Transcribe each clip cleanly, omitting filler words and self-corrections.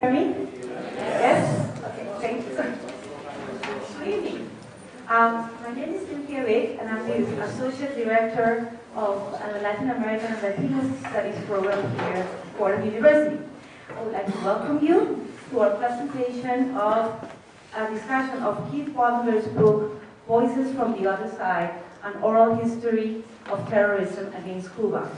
Hear me? Yes? Okay, thank you. Good evening. My name is Cynthia Vick, and I'm the Associate Director of the Latin American and Latino Studies program here at Fordham University. I would like to welcome you to our presentation of a discussion of Keith Bolender's book, Voices from the Other Side, an Oral History of Terrorism Against Cuba.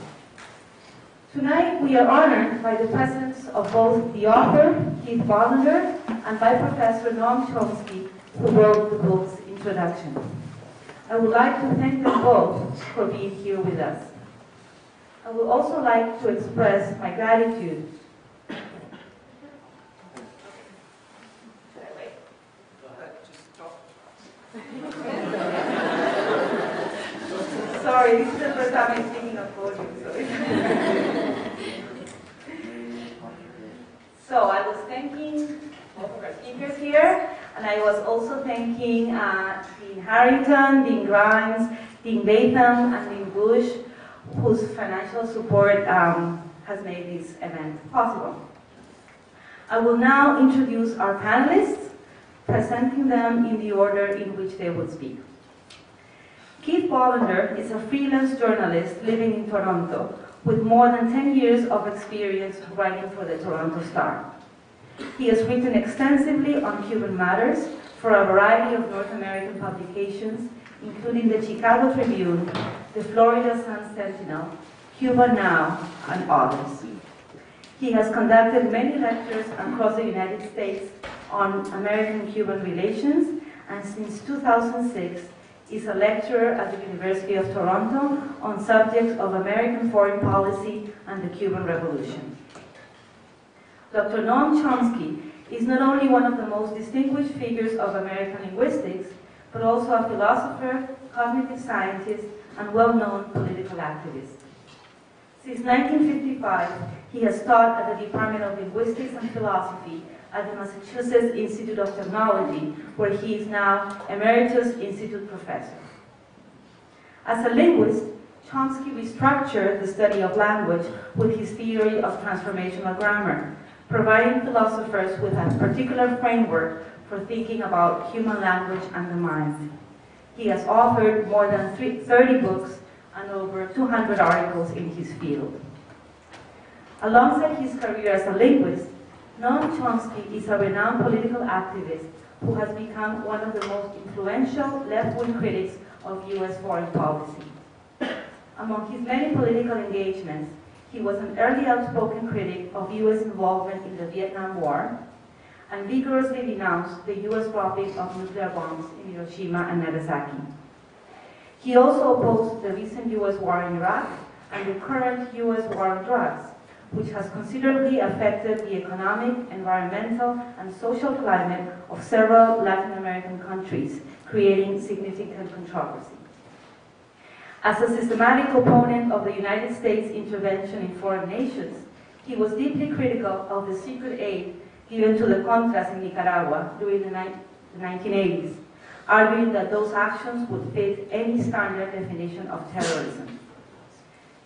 Tonight, we are honored by the presence of both the author, Keith Bolender, and by Professor Noam Chomsky, who wrote the book's introduction. I would like to thank them both for being here with us. I would also like to express my gratitude. Should I wait? Go ahead, just talk. Sorry, this is the first time I'm speaking on podium, sorry. So I was thanking both of our speakers here, and I was also thanking Dean Harrington, Dean Grimes, Dean Latham, and Dean Bush, whose financial support has made this event possible. I will now introduce our panelists, presenting them in the order in which they will speak. Keith Bolender is a freelance journalist living in Toronto with more than 10 years of experience writing for the Toronto Star. He has written extensively on Cuban matters for a variety of North American publications, including the Chicago Tribune, the Florida Sun-Sentinel, Cuba Now, and others. He has conducted many lectures across the United States on American-Cuban relations, and since 2006, is a lecturer at the University of Toronto on subjects of American foreign policy and the Cuban Revolution. Dr. Noam Chomsky is not only one of the most distinguished figures of American linguistics, but also a philosopher, cognitive scientist, and well-known political activist. Since 1955, he has taught at the Department of Linguistics and Philosophy at the Massachusetts Institute of Technology, where he is now Emeritus Institute Professor. As a linguist, Chomsky restructured the study of language with his theory of transformational grammar, providing philosophers with a particular framework for thinking about human language and the mind. He has authored more than 30 books and over 200 articles in his field. Alongside his career as a linguist, Noam Chomsky is a renowned political activist who has become one of the most influential left-wing critics of US foreign policy. Among his many political engagements, he was an early outspoken critic of US involvement in the Vietnam War and vigorously denounced the US dropping of nuclear bombs in Hiroshima and Nagasaki. He also opposed the recent US war in Iraq and the current US war on drugs, which has considerably affected the economic, environmental, and social climate of several Latin American countries, creating significant controversy. As a systematic opponent of the United States intervention in foreign nations, he was deeply critical of the secret aid given to the Contras in Nicaragua during the 1980s, arguing that those actions would fit any standard definition of terrorism.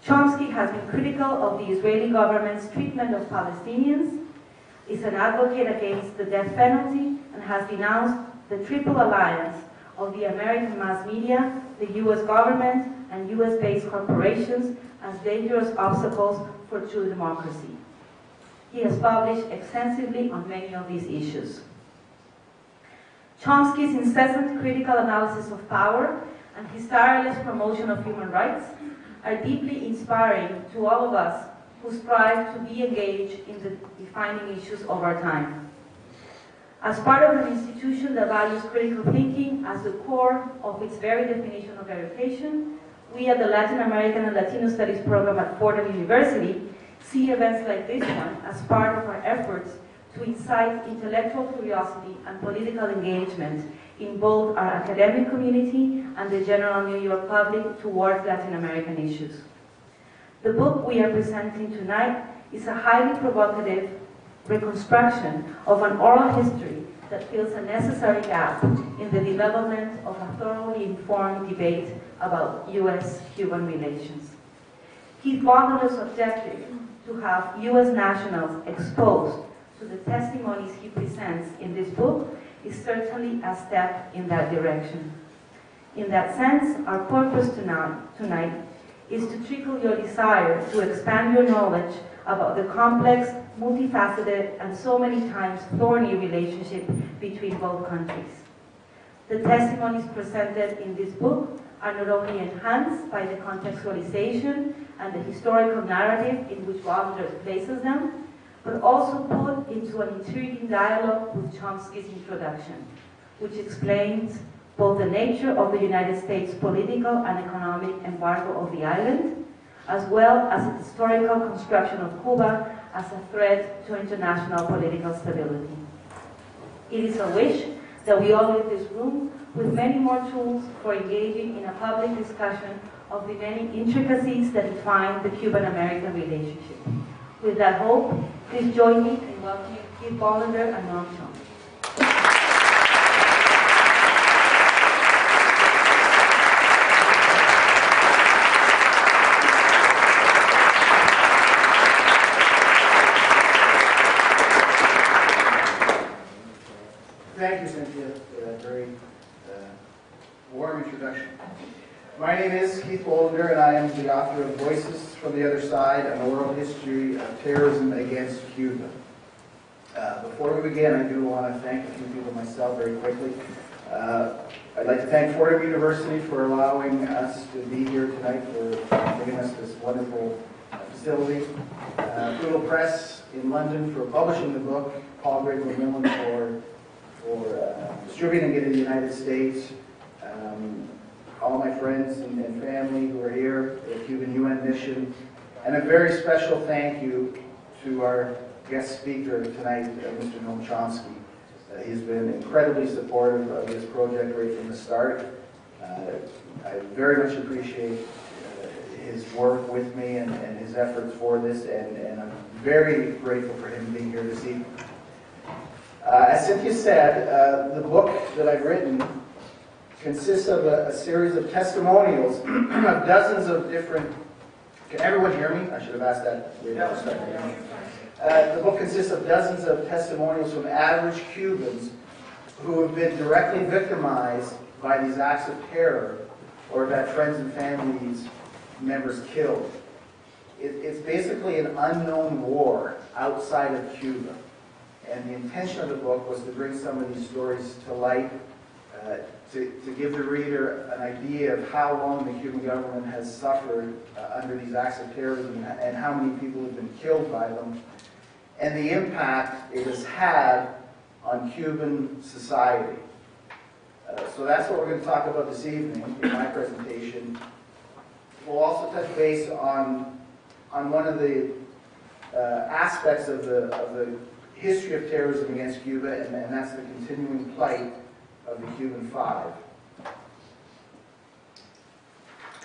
Chomsky has been critical of the Israeli government's treatment of Palestinians, is an advocate against the death penalty, and has denounced the triple alliance of the American mass media, the US government, and US-based corporations as dangerous obstacles for true democracy. He has published extensively on many of these issues. Chomsky's incessant critical analysis of power and his tireless promotion of human rights are deeply inspiring to all of us who strive to be engaged in the defining issues of our time. As part of an institution that values critical thinking as the core of its very definition of education, we at the Latin American and Latino Studies program at Fordham University see events like this one as part of our efforts to incite intellectual curiosity and political engagement in both our academic community and the general New York public towards Latin American issues. The book we are presenting tonight is a highly provocative reconstruction of an oral history that fills a necessary gap in the development of a thoroughly informed debate about US-Cuban relations. Keith Bolender's objective to have US nationals exposed to to the testimonies he presents in this book is certainly a step in that direction. In that sense, our purpose tonight is to trickle your desire to expand your knowledge about the complex, multifaceted, and so many times thorny relationship between both countries. The testimonies presented in this book are not only enhanced by the contextualization and the historical narrative in which Bolender places them, but also put into an intriguing dialogue with Chomsky's introduction, which explains both the nature of the United States political and economic embargo of the island, as well as its historical construction of Cuba as a threat to international political stability. It is a wish that we all leave this room with many more tools for engaging in a public discussion of the many intricacies that define the Cuban-American relationship. With that hope, please join me in welcoming Keith Bolender and Noam Chomsky. Thank you, Cynthia, for that very warm introduction. My name is Keith Bolender, and I am the author of Voices from the Other Side, an oral history of terrorism against Cuba. Before we begin, I do want to thank a few people myself very quickly. I'd like to thank Fordham University for allowing us to be here tonight, for giving us this wonderful facility. Poodle Press in London for publishing the book, Paul Greg Macmillan for distributing it in the United States, all my friends and family who are here, the Cuban UN mission, and a very special thank you to our guest speaker tonight, Mr. Noam Chomsky. He's been incredibly supportive of this project right from the start. I very much appreciate his work with me and his efforts for this, and I'm very grateful for him being here this evening. As Cynthia said, the book that I've written consists of a series of testimonials of dozens of different... Can everyone hear me? I should have asked that. The book consists of dozens of testimonials from average Cubans who have been directly victimized by these acts of terror or have had friends and families members killed. It's basically an unknown war outside of Cuba. And the intention of the book was to bring some of these stories to light, to give the reader an idea of how long the Cuban government has suffered under these acts of terrorism and how many people have been killed by them, and the impact it has had on Cuban society. So that's what we're going to talk about this evening in my presentation. We'll also touch base on one of the aspects of the history of terrorism against Cuba, and that's the continuing plight of the Cuban Five.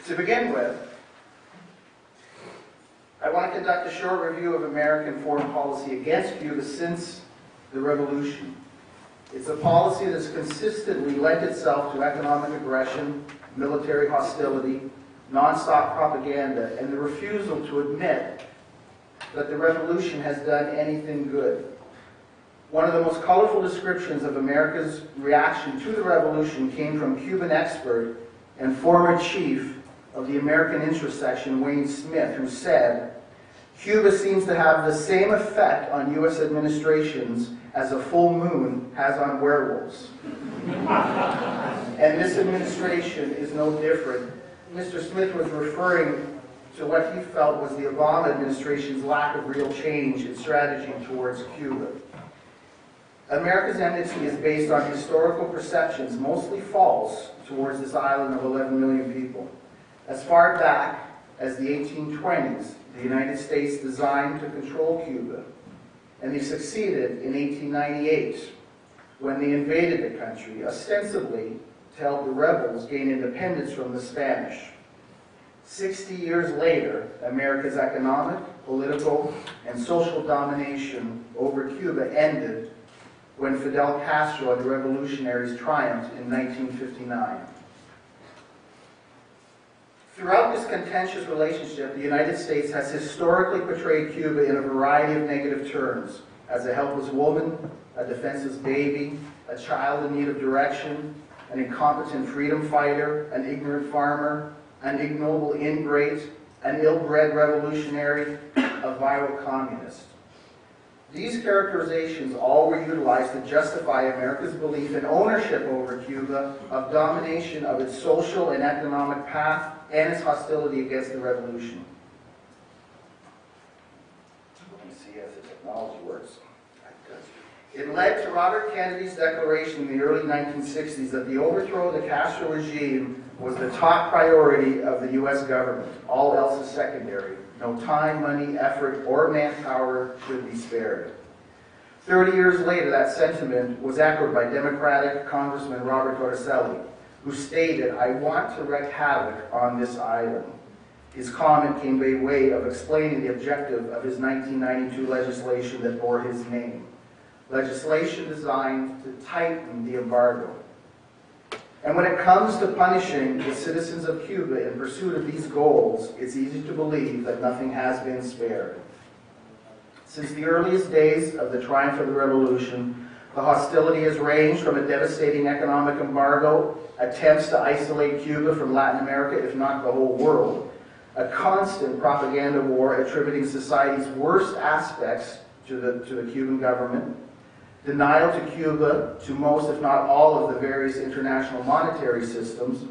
To begin with, I want to conduct a short review of American foreign policy against Cuba since the revolution. It's a policy that's consistently lent itself to economic aggression, military hostility, nonstop propaganda, and the refusal to admit that the revolution has done anything good. One of the most colorful descriptions of America's reaction to the revolution came from Cuban expert and former chief of the American Interest Section, Wayne Smith, who said, "Cuba seems to have the same effect on U.S. administrations as a full moon has on werewolves." And this administration is no different. Mr. Smith was referring to what he felt was the Obama administration's lack of real change in strategy towards Cuba. America's enmity is based on historical perceptions, mostly false, towards this island of 11 million people. As far back as the 1820s, the United States designed to control Cuba, and they succeeded in 1898 when they invaded the country, ostensibly to help the rebels gain independence from the Spanish. 60 years later, America's economic, political, and social domination over Cuba ended when Fidel Castro and the revolutionaries triumphed in 1959. Throughout this contentious relationship, the United States has historically portrayed Cuba in a variety of negative terms, as a helpless woman, a defenseless baby, a child in need of direction, an incompetent freedom fighter, an ignorant farmer, an ignoble ingrate, an ill-bred revolutionary, a viral communist. These characterizations all were utilized to justify America's belief in ownership over Cuba, of domination of its social and economic path, and its hostility against the revolution. Let me see if the technology works. It led to Robert Kennedy's declaration in the early 1960s that the overthrow of the Castro regime was the top priority of the U.S. government. All else is secondary. No time, money, effort, or manpower should be spared. 30 years later, that sentiment was echoed by Democratic Congressman Robert Torricelli, who stated, "I want to wreak havoc on this island." His comment came by way of explaining the objective of his 1992 legislation that bore his name. Legislation designed to tighten the embargo. And when it comes to punishing the citizens of Cuba in pursuit of these goals, it's easy to believe that nothing has been spared. Since the earliest days of the triumph of the revolution, the hostility has ranged from a devastating economic embargo, attempts to isolate Cuba from Latin America, if not the whole world, a constant propaganda war attributing society's worst aspects to the Cuban government, denial to Cuba, to most if not all of the various international monetary systems,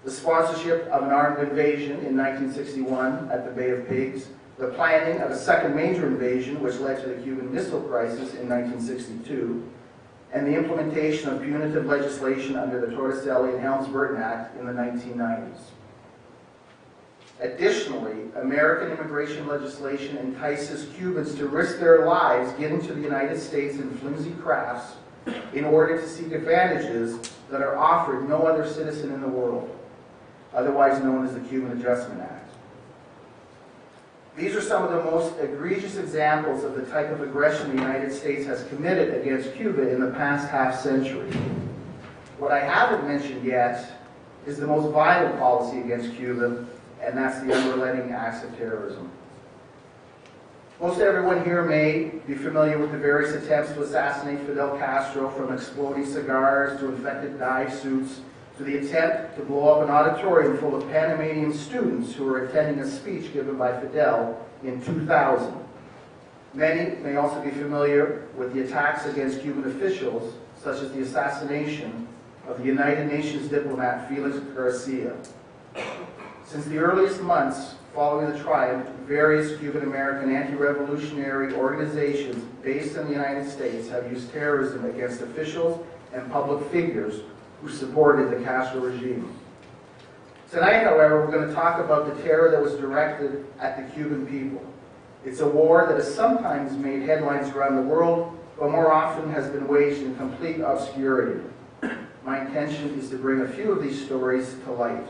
the sponsorship of an armed invasion in 1961 at the Bay of Pigs, the planning of a second major invasion which led to the Cuban Missile Crisis in 1962, and the implementation of punitive legislation under the Torricelli and Helms-Burton Act in the 1990s. Additionally, American immigration legislation entices Cubans to risk their lives getting to the United States in flimsy crafts in order to seek advantages that are offered no other citizen in the world, otherwise known as the Cuban Adjustment Act. These are some of the most egregious examples of the type of aggression the United States has committed against Cuba in the past half-century. What I haven't mentioned yet is the most violent policy against Cuba, and that's the unrelenting acts of terrorism. Most everyone here may be familiar with the various attempts to assassinate Fidel Castro, from exploding cigars to infected dye suits, to the attempt to blow up an auditorium full of Panamanian students who were attending a speech given by Fidel in 2000. Many may also be familiar with the attacks against Cuban officials, such as the assassination of the United Nations diplomat Felix Garcia. Since the earliest months following the triumph, various Cuban-American anti-revolutionary organizations based in the United States have used terrorism against officials and public figures who supported the Castro regime. Tonight, however, we're going to talk about the terror that was directed at the Cuban people. It's a war that has sometimes made headlines around the world, but more often has been waged in complete obscurity. My intention is to bring a few of these stories to light.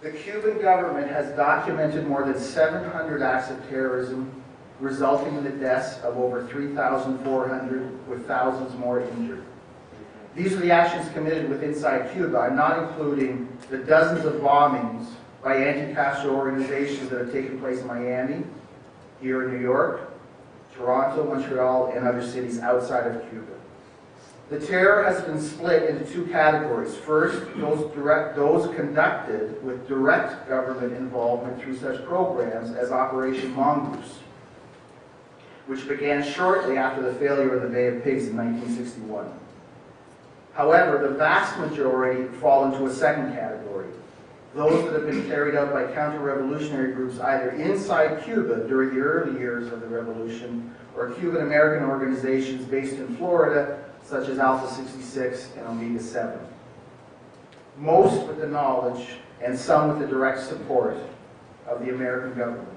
The Cuban government has documented more than 700 acts of terrorism, resulting in the deaths of over 3,400, with thousands more injured. These are the actions committed with inside Cuba. I'm not including the dozens of bombings by anti-Castro organizations that have taken place in Miami, here in New York, Toronto, Montreal, and other cities outside of Cuba. The terror has been split into two categories. First, those conducted with direct government involvement through such programs as Operation Mongoose, which began shortly after the failure of the Bay of Pigs in 1961. However, the vast majority fall into a second category, those that have been carried out by counter-revolutionary groups either inside Cuba during the early years of the revolution, or Cuban-American organizations based in Florida, such as Alpha 66 and Omega 7. Most with the knowledge and some with the direct support of the American government.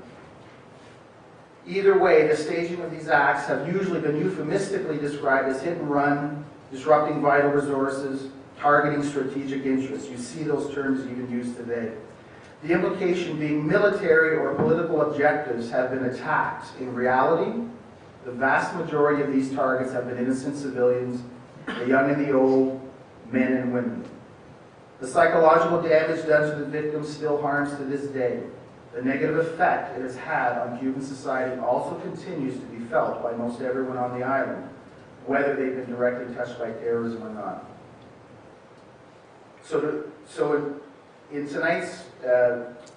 Either way, the staging of these acts have usually been euphemistically described as hit and run, disrupting vital resources, targeting strategic interests. You see those terms even used today. The implication being military or political objectives have been attacked. In reality, the vast majority of these targets have been innocent civilians, the young and the old, men and women. The psychological damage done to the victims still harms to this day. The negative effect it has had on Cuban society also continues to be felt by most everyone on the island, whether they've been directly touched by terrorism or not. So in tonight's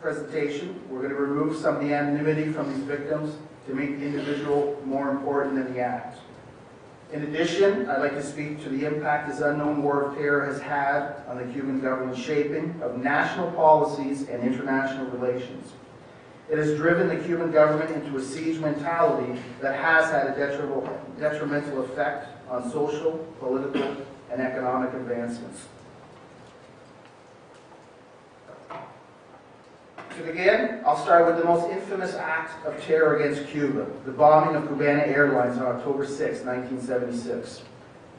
presentation, we're going to remove some of the anonymity from these victims to make the individual more important than the act. In addition, I'd like to speak to the impact this unknown war of terror has had on the Cuban government's shaping of national policies and international relations. It has driven the Cuban government into a siege mentality that has had a detrimental effect on social, political, and economic advancements. To begin, I'll start with the most infamous act of terror against Cuba, the bombing of Cubana Airlines on October 6, 1976.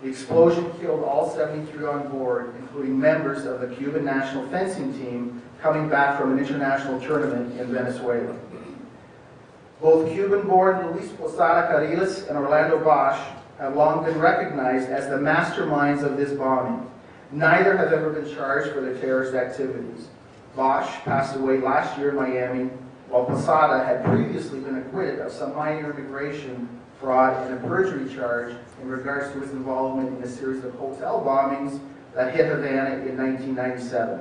The explosion killed all 73 on board, including members of the Cuban national fencing team coming back from an international tournament in Venezuela. Both Cuban-born Luis Posada Carriles and Orlando Bosch have long been recognized as the masterminds of this bombing. Neither have ever been charged for their terrorist activities. Bosch passed away last year in Miami, while Posada had previously been acquitted of some minor immigration fraud and a perjury charge in regards to his involvement in a series of hotel bombings that hit Havana in 1997.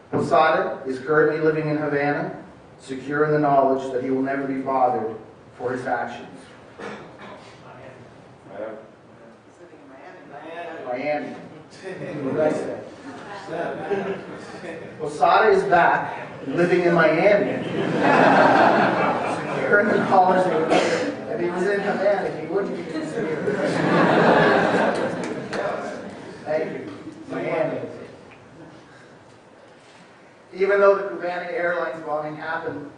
Posada is currently living in Havana, secure in the knowledge that he will never be bothered for his actions. Miami. What did I say? Posada is back, living in Miami. Secure in the knowledge that if he was in Havana, he wouldn't be considered. Thank you. Miami. Even though the Cubana Airlines bombing happened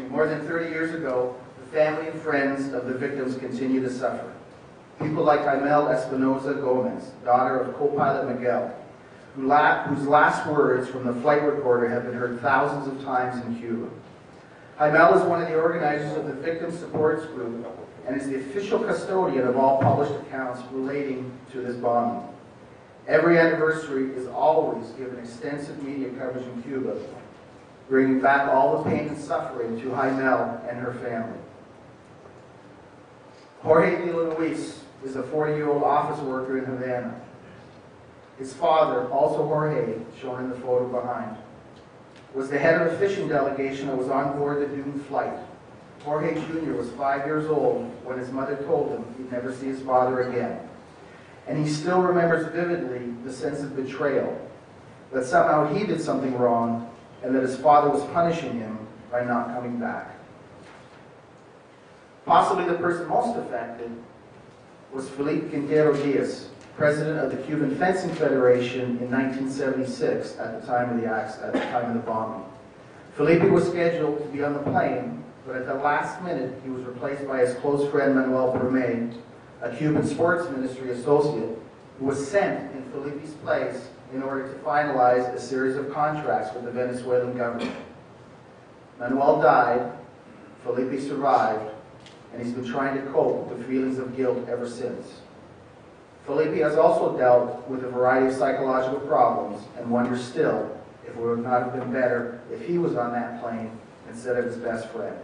more than 30 years ago, the family and friends of the victims continue to suffer. People like Jaimel Espinosa Gomez, daughter of co-pilot Miguel, whose last words from the flight recorder have been heard thousands of times in Cuba. Jaimel is one of the organizers of the Victim Supports Group and is the official custodian of all published accounts relating to this bombing. Every anniversary is always given extensive media coverage in Cuba, bringing back all the pain and suffering to Jaimel and her family. Jorge de Luis is a 40-year-old office worker in Havana. His father, also Jorge, shown in the photo behind, was the head of a fishing delegation that was on board the doomed flight. Jorge Jr. was 5 years old when his mother told him he'd never see his father again. And he still remembers vividly the sense of betrayal, that somehow he did something wrong and that his father was punishing him by not coming back. Possibly the person most affected was Felipe Quintero Diaz, president of the Cuban Fencing Federation in 1976 at the time of the bombing. Felipe was scheduled to be on the plane, but at the last minute he was replaced by his close friend Manuel Perme, a Cuban sports ministry associate, who was sent in Felipe's place in order to finalize a series of contracts with the Venezuelan government. Manuel died, Felipe survived, and he's been trying to cope with the feelings of guilt ever since. Felipe has also dealt with a variety of psychological problems and wonders still if it would not have been better if he was on that plane instead of his best friend.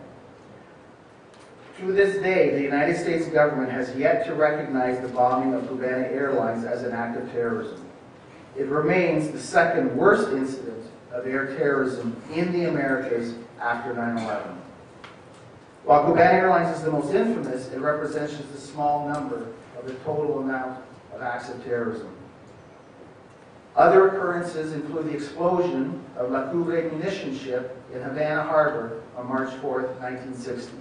To this day, the United States government has yet to recognize the bombing of Cubana Airlines as an act of terrorism. It remains the second worst incident of air terrorism in the Americas after 9/11. While Cubana Airlines is the most infamous, it represents just a small number of the total amount of acts of terrorism. Other occurrences include the explosion of La Cubre munition ship in Havana Harbor on March 4, 1960.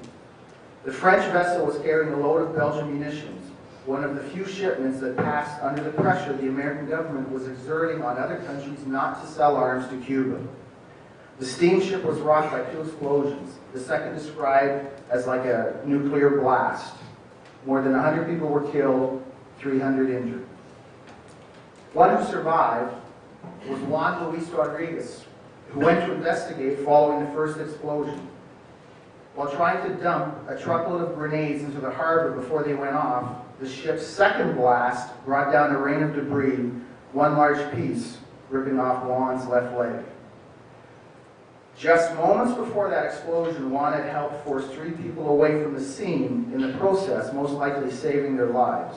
The French vessel was carrying a load of Belgian munitions, one of the few shipments that passed under the pressure the American government was exerting on other countries not to sell arms to Cuba. The steamship was rocked by 2 explosions, the second described as like a nuclear blast. More than 100 people were killed, 300 injured. One who survived was Juan Luis Rodriguez, who went to investigate following the first explosion. While trying to dump a truckload of grenades into the harbor before they went off, the ship's second blast brought down a rain of debris, one large piece ripping off Juan's left leg. Just moments before that explosion, Juan had helped force 3 people away from the scene, in the process most likely saving their lives.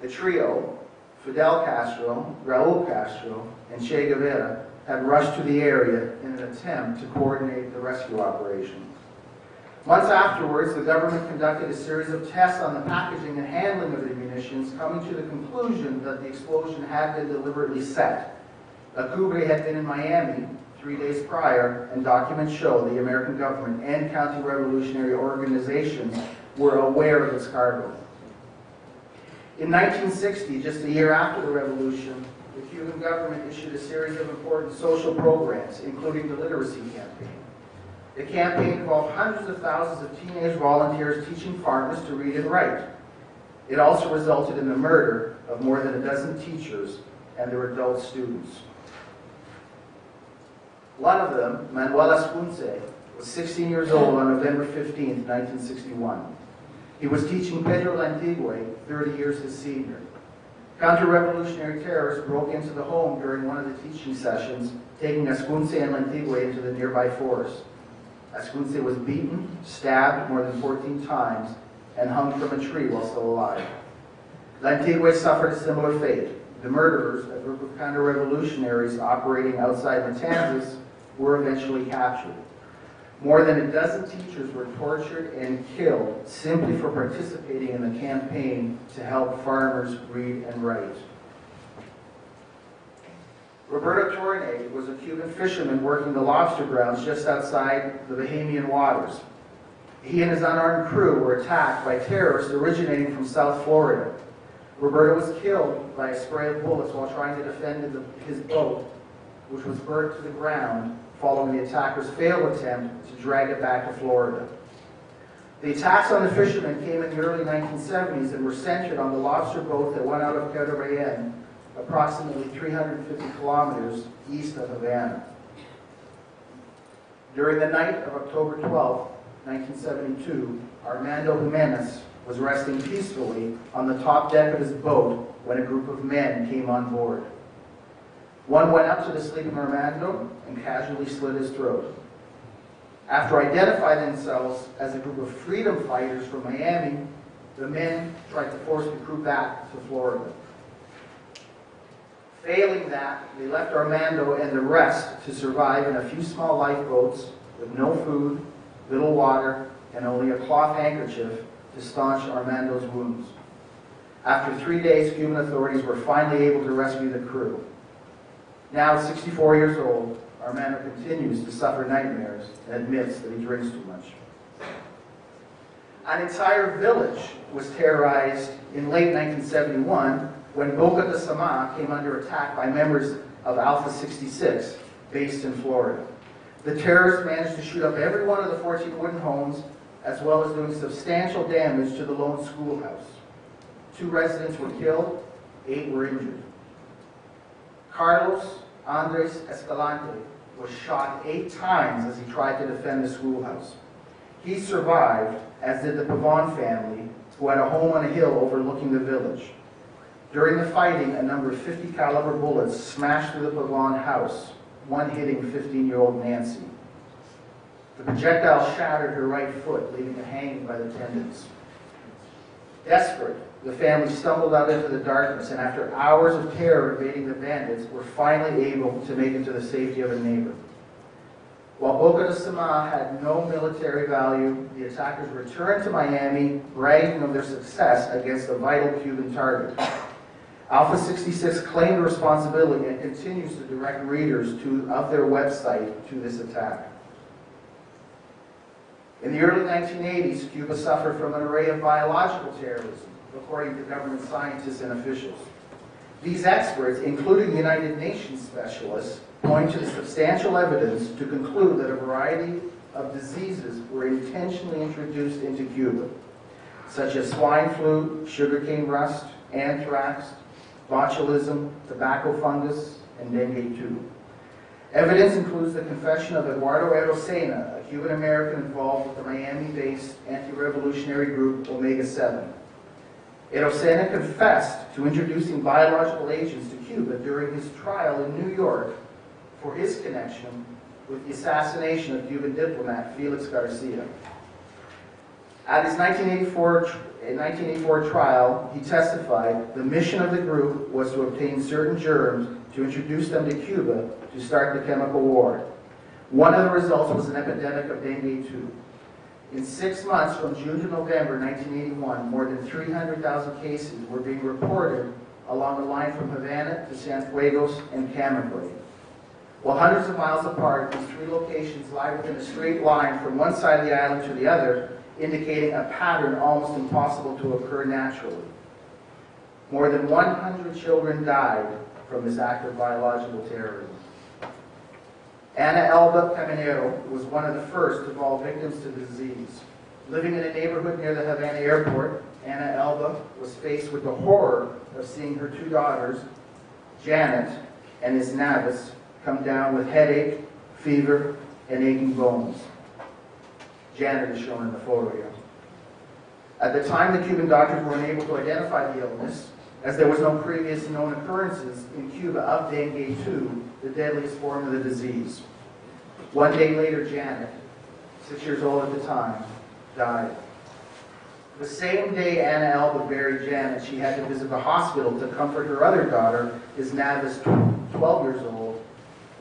The trio, Fidel Castro, Raul Castro, and Che Guevara, had rushed to the area in an attempt to coordinate the rescue operation. Months afterwards, the government conducted a series of tests on the packaging and handling of the munitions, coming to the conclusion that the explosion had been deliberately set. A Cuba had been in Miami 3 days prior, and documents show the American government and counter-revolutionary organizations were aware of its cargo. In 1960, just a year after the revolution, the Cuban government issued a series of important social programs, including the literacy campaign. The campaign involved hundreds of thousands of teenage volunteers teaching farmers to read and write. It also resulted in the murder of more than a dozen teachers and their adult students. One of them, Manuel Ascunce, was 16 years old on November 15, 1961. He was teaching Pedro Lantigue, 30 years his senior. Counter-revolutionary terrorists broke into the home during one of the teaching sessions, taking Ascunce and Lantigue into the nearby forest. Ascunce was beaten, stabbed more than 14 times, and hung from a tree while still alive. Lantigue suffered a similar fate. The murderers, a group of counter-revolutionaries operating outside Matanzas, were eventually captured. More than a dozen teachers were tortured and killed simply for participating in the campaign to help farmers read and write. Roberto Torne was a Cuban fisherman working the lobster grounds just outside the Bahamian waters. He and his unarmed crew were attacked by terrorists originating from South Florida. Roberto was killed by a spray of bullets while trying to defend his boat, which was burnt to the ground following the attackers' failed attempt to drag it back to Florida. The attacks on the fishermen came in the early 1970s and were centered on the lobster boat that went out of Caribbean, approximately 350 kilometers east of Havana. During the night of October 12, 1972, Armando Jimenez was resting peacefully on the top deck of his boat when a group of men came on board. One went up to the sleeping Armando and casually slit his throat. After identifying themselves as a group of freedom fighters from Miami, the men tried to force the crew back to Florida. Failing that, they left Armando and the rest to survive in a few small lifeboats with no food, little water, and only a cloth handkerchief to staunch Armando's wounds. After 3 days, Cuban authorities were finally able to rescue the crew. Now 64 years old, Armando continues to suffer nightmares and admits that he drinks too much. An entire village was terrorized in late 1971 when Boca de Sama came under attack by members of Alpha 66, based in Florida. The terrorists managed to shoot up every one of the 14 wooden homes, as well as doing substantial damage to the lone schoolhouse. 2 residents were killed, 8 were injured. Carlos Andres Escalante was shot 8 times as he tried to defend the schoolhouse. He survived, as did the Pavon family, who had a home on a hill overlooking the village. During the fighting, a number of .50 caliber bullets smashed through the Pavon house, one hitting 15-year-old Nancy. The projectile shattered her right foot, leaving her hanging by the tendons. Desperate, the family stumbled out into the darkness, and after hours of terror evading the bandits, were finally able to make it to the safety of a neighbor. While Boca de Sama had no military value, the attackers returned to Miami, bragging of their success against a vital Cuban target. Alpha 66 claimed responsibility and continues to direct readers of their website to this attack. In the early 1980s, Cuba suffered from an array of biological terrorism, according to government scientists and officials. These experts, including the United Nations specialists, point to the substantial evidence to conclude that a variety of diseases were intentionally introduced into Cuba, such as swine flu, sugarcane rust, anthrax, botulism, tobacco fungus, and dengue 2. Evidence includes the confession of Eduardo Erosena, a Cuban-American involved with the Miami-based anti-revolutionary group Omega 7. Erosena confessed to introducing biological agents to Cuba during his trial in New York for his connection with the assassination of Cuban diplomat Felix Garcia. At his 1984 trial, he testified the mission of the group was to obtain certain germs to introduce them to Cuba to start the chemical war. One of the results was an epidemic of dengue 2. In 6 months, from June to November 1981, more than 300,000 cases were being reported along the line from Havana to Cienfuegos and Camagüey. While hundreds of miles apart, these three locations lie within a straight line from one side of the island to the other, indicating a pattern almost impossible to occur naturally. More than 100 children died from this act of biological terrorism. Ana Elba Caminero was one of the first to fall victims to the disease. Living in a neighborhood near the Havana airport, Ana Elba was faced with the horror of seeing her two daughters, Janet and Ms. Navis, come down with headache, fever, and aching bones. Janet is shown in the photo here. At the time, the Cuban doctors were unable to identify the illness, as there was no previous known occurrences in Cuba of dengue 2, the deadliest form of the disease. One day later, Janet, 6 years old at the time, died. The same day Ana Elba buried Janet, she had to visit the hospital to comfort her other daughter, Ms. Navis, 12 years old,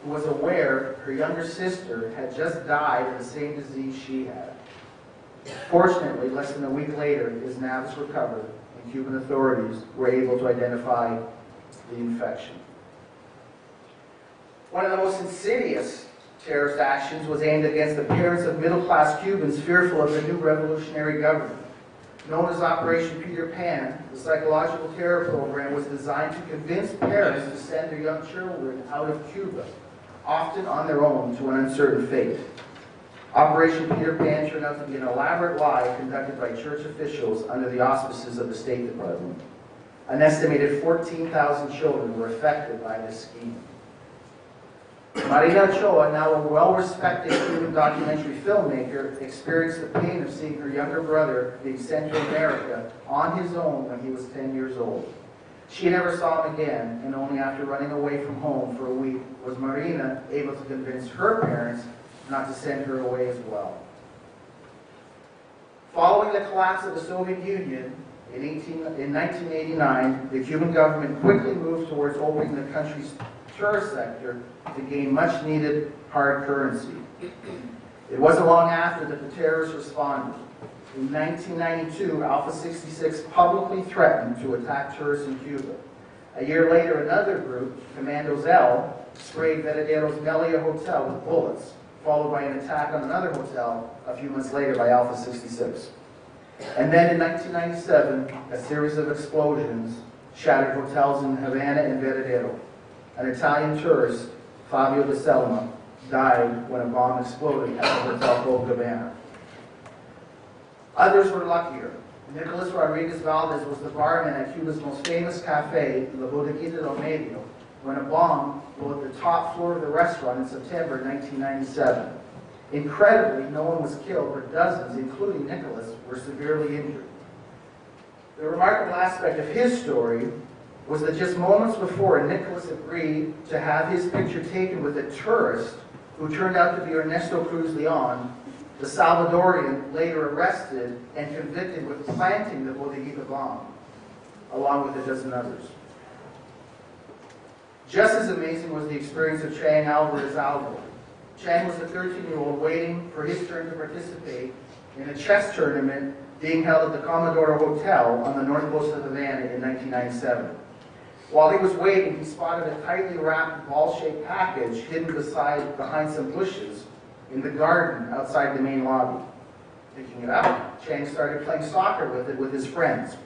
who was aware her younger sister had just died of the same disease she had. Fortunately, less than a week later, Ms. Navis recovered, and Cuban authorities were able to identify the infection. One of the most insidious terrorist actions was aimed against the parents of middle-class Cubans fearful of the new revolutionary government. Known as Operation Peter Pan, the psychological terror program was designed to convince parents to send their young children out of Cuba, often on their own, to an uncertain fate. Operation Peter Pan turned out to be an elaborate lie conducted by church officials under the auspices of the State Department. An estimated 14,000 children were affected by this scheme. Marina Ochoa, now a well-respected Cuban documentary filmmaker, experienced the pain of seeing her younger brother being sent to America on his own when he was 10 years old. She never saw him again, and only after running away from home for a week was Marina able to convince her parents not to send her away as well. Following the collapse of the Soviet Union in 1989, the Cuban government quickly moved towards opening the country's tourist sector to gain much-needed hard currency. It wasn't long after that the terrorists responded. In 1992, Alpha 66 publicly threatened to attack tourists in Cuba. A year later, another group, Commandos L, sprayed Veredero's Melia Hotel with bullets, followed by an attack on another hotel a few months later by Alpha 66. And then in 1997, a series of explosions shattered hotels in Havana and Veredero. An Italian tourist, Fabio de Selma, died when a bomb exploded at the hotel called Cubana. Others were luckier. Nicolas Rodriguez Valdez was the barman at Cuba's most famous cafe, La Bodeguita del Medio, when a bomb blew at the top floor of the restaurant in September 1997. Incredibly, no one was killed, but dozens, including Nicolas, were severely injured. The remarkable aspect of his story was that just moments before, Nicolas agreed to have his picture taken with a tourist who turned out to be Ernesto Cruz Leon, the Salvadorian later arrested and convicted with planting the Bodeguita bomb, along with a dozen others. Just as amazing was the experience of Chang Alvarez Alvo. Chang was a 13-year-old waiting for his turn to participate in a chess tournament being held at the Comodoro Hotel on the north coast of Havana in 1997. While he was waiting, he spotted a tightly wrapped ball-shaped package hidden behind some bushes in the garden outside the main lobby. Picking it up, Chang started playing soccer with it with his friends.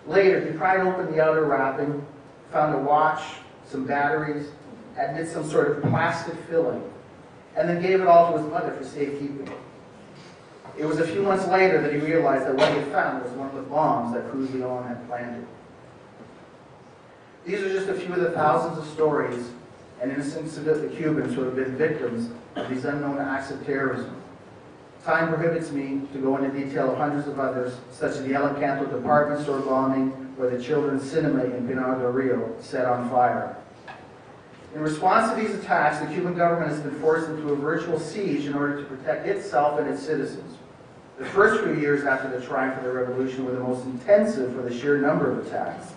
Later, he pried open the outer wrapping, found a watch, some batteries, and did some sort of plastic filling, and then gave it all to his mother for safekeeping. It was a few months later that he realized that what he had found was one of the bombs that Cruz Leon had planted. These are just a few of the thousands of stories and innocent Cubans who have been victims of these unknown acts of terrorism. Time prohibits me to go into detail of hundreds of others, such as the El Encanto department store bombing or the children's cinema in Pinar del Rio set on fire. In response to these attacks, the Cuban government has been forced into a virtual siege in order to protect itself and its citizens. The first few years after the triumph of the revolution were the most intensive for the sheer number of attacks.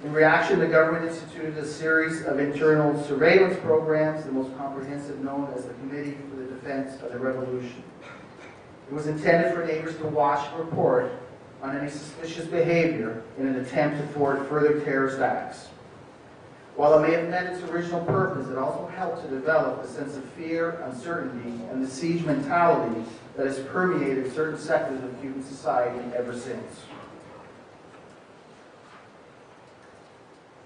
In reaction, the government instituted a series of internal surveillance programs, the most comprehensive known as the Committee for the Defense of the Revolution. It was intended for neighbors to watch and report on any suspicious behavior in an attempt to thwart further terrorist acts. While it may have met its original purpose, it also helped to develop a sense of fear, uncertainty, and the siege mentality that has permeated certain sectors of Cuban society ever since.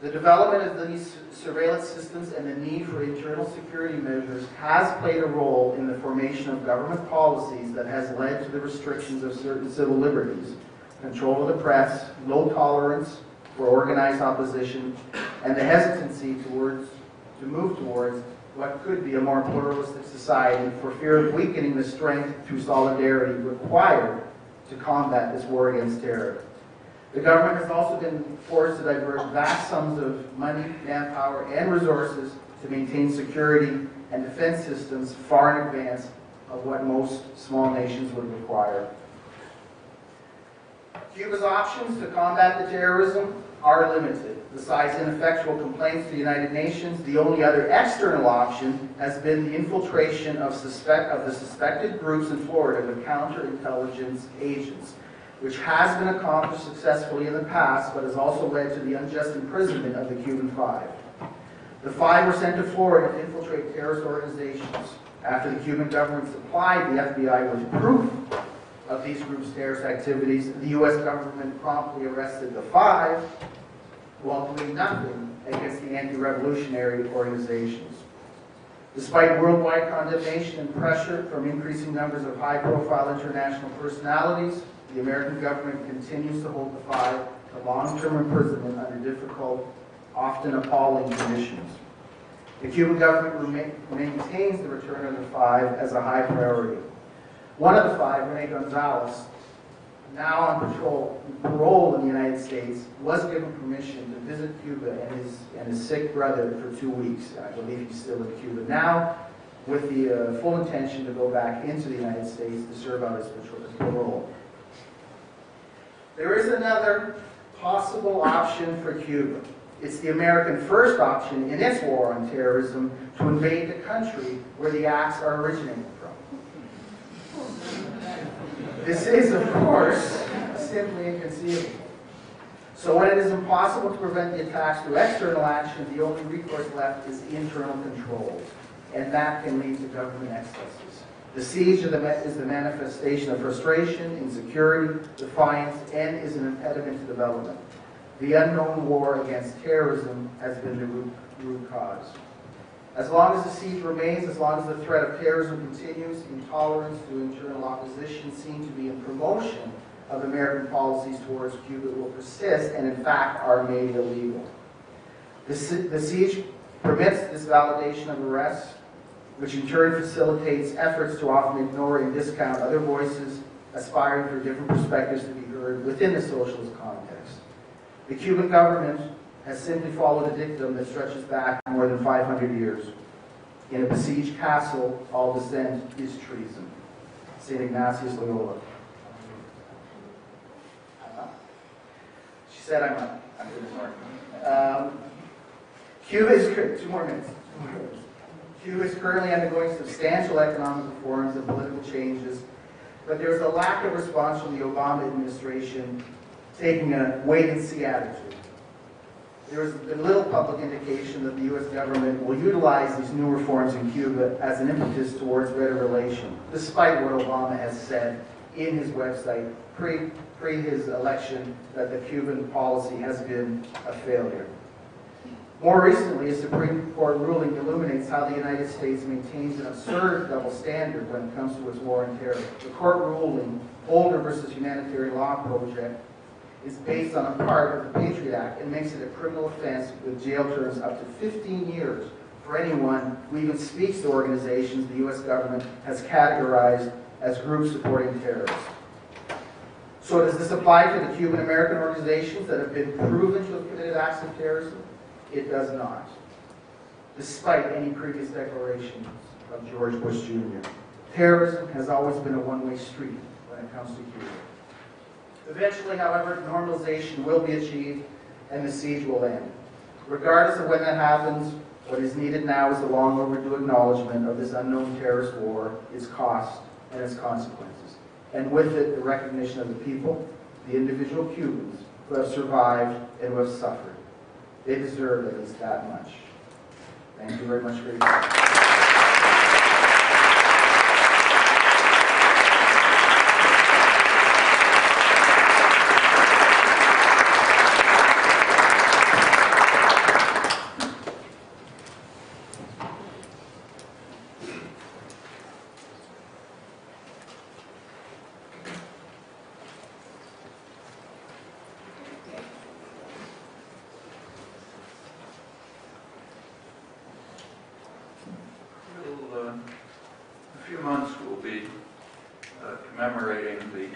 The development of these surveillance systems and the need for internal security measures has played a role in the formation of government policies that has led to the restrictions of certain civil liberties, control of the press, low tolerance for organized opposition, and the hesitancy to move towards what could be a more pluralistic society for fear of weakening the strength through solidarity required to combat this war against terror. The government has also been forced to divert vast sums of money, manpower, and resources to maintain security and defense systems far in advance of what most small nations would require. Cuba's options to combat the terrorism are limited. Besides ineffectual complaints to the United Nations, the only other external option has been the infiltration of the suspected groups in Florida with counterintelligence agents, which has been accomplished successfully in the past, but has also led to the unjust imprisonment of the Cuban Five. The Five were sent to Florida to infiltrate terrorist organizations. After the Cuban government supplied the FBI with proof of these groups' terrorist activities, the U.S. government promptly arrested the Five while doing nothing against the anti-revolutionary organizations. Despite worldwide condemnation and pressure from increasing numbers of high-profile international personalities, the American government continues to hold the Five to long-term imprisonment under difficult, often appalling conditions. The Cuban government maintains the return of the Five as a high priority. One of the Five, Rene Gonzalez, now on parole in the United States, was given permission to visit Cuba and his sick brother for 2 weeks. I believe he's still in Cuba now, with the full intention to go back into the United States to serve out his parole. There is another possible option for Cuba. It's the American first option in its war on terrorism to invade the country where the acts are originating from. This is, of course, simply inconceivable. So when it is impossible to prevent the attacks through external action, the only recourse left is internal control, and that can lead to government excesses. The siege is the manifestation of frustration, insecurity, defiance, and is an impediment to development. The unknown war against terrorism has been the root cause. As long as the siege remains, as long as the threat of terrorism continues, intolerance to internal opposition seem to be in promotion of American policies towards Cuba will persist and in fact are made illegal. The siege permits this validation of arrests, which in turn facilitates efforts to often ignore and discount other voices aspiring for different perspectives to be heard within the socialist context. The Cuban government has simply followed a dictum that stretches back more than 500 years. In a besieged castle, all dissent is treason. St. Ignatius Loyola. She said I'm up. I'm good. Cuba is, 2 more minutes. Cuba is currently undergoing substantial economic reforms and political changes, but there is a lack of response from the Obama administration taking a wait-and-see attitude. There has been little public indication that the U.S. government will utilize these new reforms in Cuba as an impetus towards better relations, despite what Obama has said in his website pre his election that the Cuban policy has been a failure. More recently, a Supreme Court ruling illuminates how the United States maintains an absurd double standard when it comes to its war on terror. The court ruling, Holder versus Humanitarian Law Project, is based on a part of the Patriot Act and makes it a criminal offense with jail terms up to 15 years for anyone who even speaks to organizations the U.S. government has categorized as groups supporting terrorists. So does this apply to the Cuban-American organizations that have been proven to have committed acts of terrorism? It does not. despite any previous declarations of George Bush Jr. Terrorism has always been a one-way street when it comes to Cuba. Eventually, however, normalization will be achieved and the siege will end. Regardless of when that happens, what is needed now is the long overdue acknowledgement of this unknown terrorist war, its cost, and its consequences. And with it, the recognition of the people, the individual Cubans, who have survived and who have suffered. They deserve at least that much. Thank you very much for your time. A few months we'll be commemorating the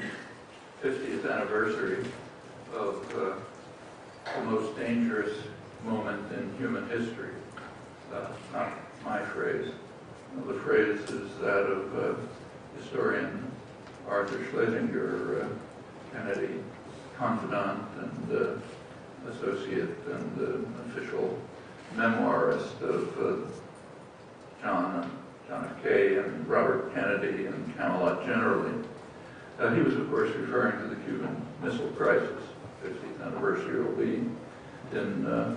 50th anniversary of the most dangerous moment in human history. Not my phrase. The phrase is that of historian Arthur Schlesinger, Kennedy confidant and associate and official memoirist of John F. Kennedy and Robert Kennedy and Camelot generally. He was, of course, referring to the Cuban Missile Crisis. 50th anniversary will be in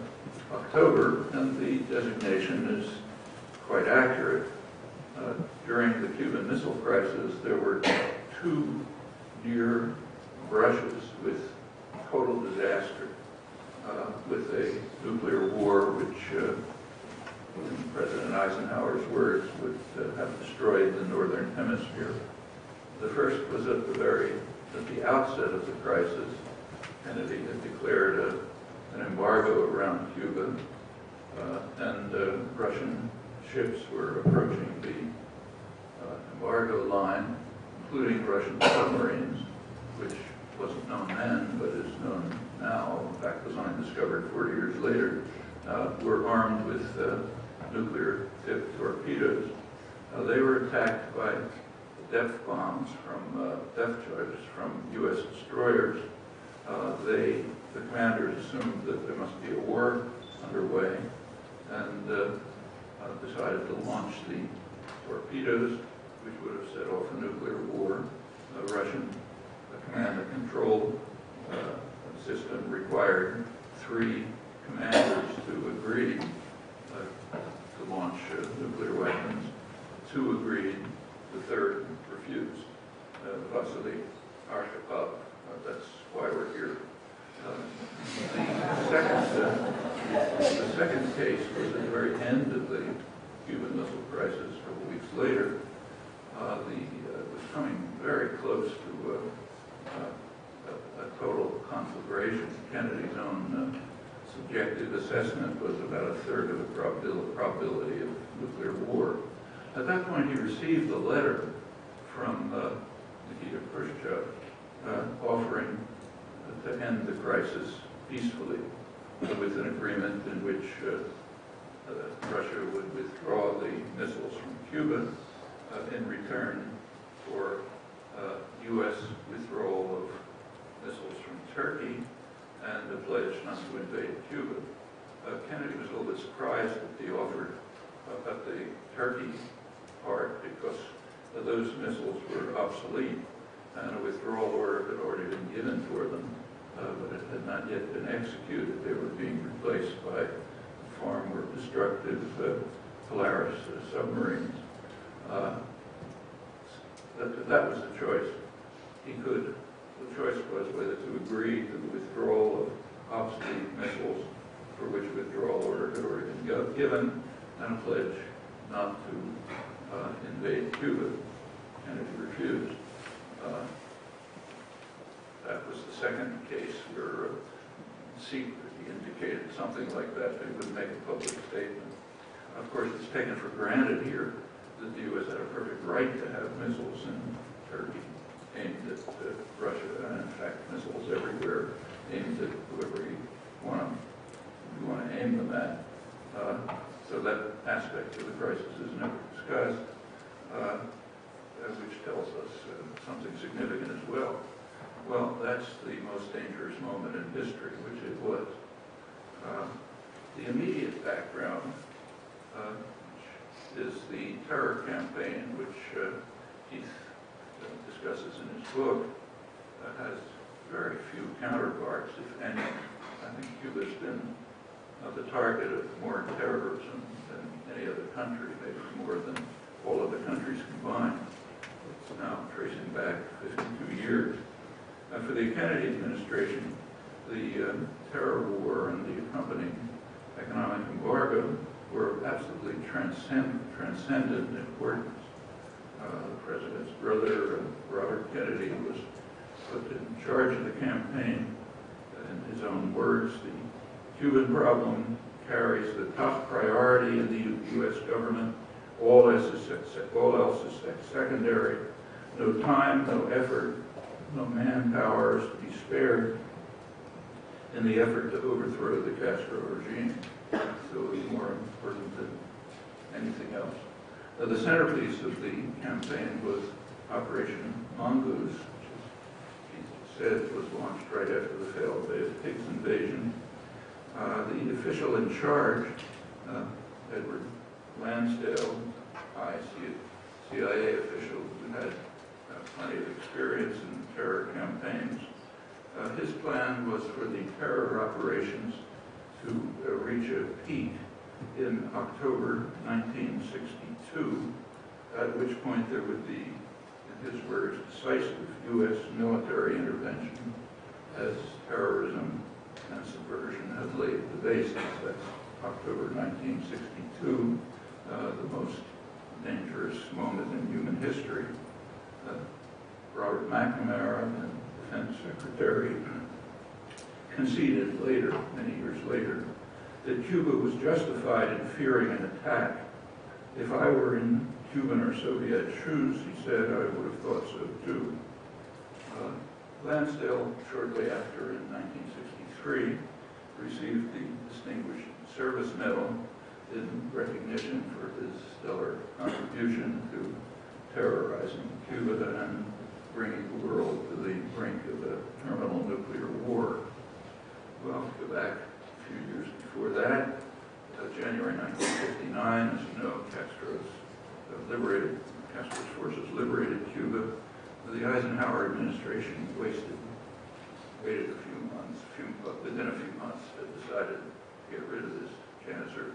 October, and the designation is quite accurate. During the Cuban Missile Crisis, there were two near brushes with total disaster, with a nuclear war which, in President Eisenhower's words, would have destroyed the Northern Hemisphere. The first was at the outset of the crisis. Kennedy had declared an embargo around Cuba, and Russian ships were approaching the embargo line, including Russian submarines, which wasn't known then, but is known now, in fact was only discovered 40 years later, were armed with nuclear-tipped torpedoes. They were attacked by depth bombs depth charges from U.S. destroyers. The commanders assumed that there must be a war underway and decided to launch the torpedoes, which would have set off a nuclear war. The Russian command and control system required 3 commanders to agree to launch nuclear weapons. 2 agreed, the 3rd refused. Vasily Arkhipov, that's why we're here. The second case was at the very end of the Cuban Missile Crisis, a couple weeks later. It was coming very close to a total conflagration. Kennedy's own subjective assessment was about a third of the probability of nuclear war. At that point, he received a letter from Nikita Khrushchev offering to end the crisis peacefully, with an agreement in which Russia would withdraw the missiles from Cuba in return for U.S. withdrawal of missiles from Turkey and a pledge not to invade Cuba. Kennedy was a little bit surprised at the offer at the Turkey part, because those missiles were obsolete and a withdrawal order had already been given for them, but it had not yet been executed. They were being replaced by far more destructive Polaris submarines. That was the choice. The choice was whether to agree to the withdrawal of obsolete missiles, for which withdrawal order had already been given, and a pledge not to invade Cuba, and it refused. That was the second case where secretly indicated something like that. They would make a public statement. Of course, it's taken for granted here that the U.S. had a perfect right to have missiles in Turkey aimed at Russia, and in fact, missiles everywhere aimed at whoever you want to aim them at. So that aspect of the crisis is never discussed, which tells us something significant as well. Well, that's the most dangerous moment in history, which it was. The immediate background, which is the terror campaign, which Keith discusses in his book, has very few counterparts, if any. I think Cuba's been the target of more terrorism than any other country, maybe more than all other countries combined. It's now tracing back 52 years. For the Kennedy administration, the terror war and the accompanying economic embargo were absolutely transcendent importance. The president's brother, Robert Kennedy, was put in charge of the campaign. In his own words, the Cuban problem carries the top priority in the U.S. government. All else is secondary. No time, no effort, no manpower is to be spared in the effort to overthrow the Castro regime. So it was more important than anything else. The centerpiece of the campaign was Operation Mongoose, which, as Keith said, was launched right after the failed Pigs invasion. The official in charge, Edward Lansdale, high CIA official who had plenty of experience in terror campaigns. His plan was for the terror operations to reach a peak in October 1962, at which point there would be, in his words, decisive U.S. military intervention as terrorism and subversion had laid the basis. That's October 1962, the most dangerous moment in human history. Robert McNamara, the defense secretary, conceded later, many years later, that Cuba was justified in fearing an attack. If I were in Cuban or Soviet shoes, he said, I would have thought so too. Lansdale, shortly after, in 1963, received the Distinguished Service Medal in recognition for his stellar contribution to terrorizing Cuba and bringing the world to the brink of a terminal nuclear war. Well, go back a few years before that, January 1959, as you know, Castro's forces liberated Cuba. The Eisenhower administration waited a few months, within a few months, decided to get rid of this cancer.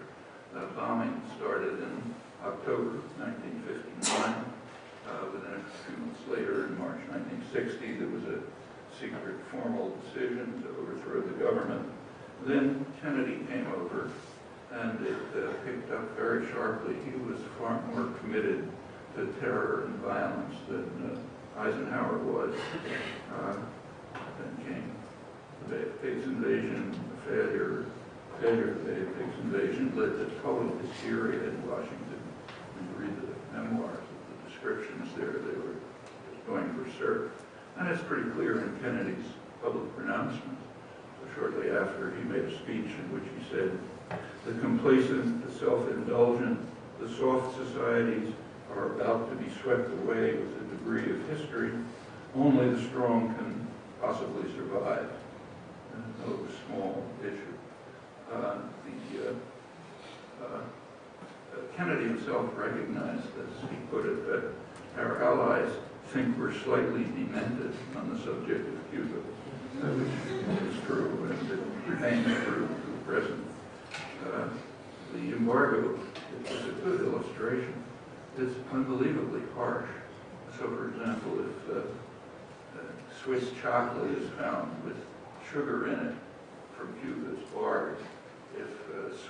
Bombing started in October 1959. Within a few months later, in March 1960, there was a secret formal decision to overthrow the government. Then Kennedy came over, and it picked up very sharply. He was far more committed to terror and violence than Eisenhower was. Then came the Bay of Pigs invasion, the failure of the Bay of Pigs invasion led to total hysteria in Washington. When you read the memoirs, the descriptions there, they were just going berserk. And it's pretty clear in Kennedy's public pronouncement. So shortly after, he made a speech in which he said, the complacent, the self-indulgent, the soft societies are about to be swept away with a degree of history. Only the strong can possibly survive. No small issue. Kennedy himself recognized, as he put it, that our allies think we're slightly demented on the subject of Cuba, which is true, and it remains true to the present. The embargo is a good illustration. It's unbelievably harsh. So, for example, if Swiss chocolate is found with sugar in it from Cuba's bars, if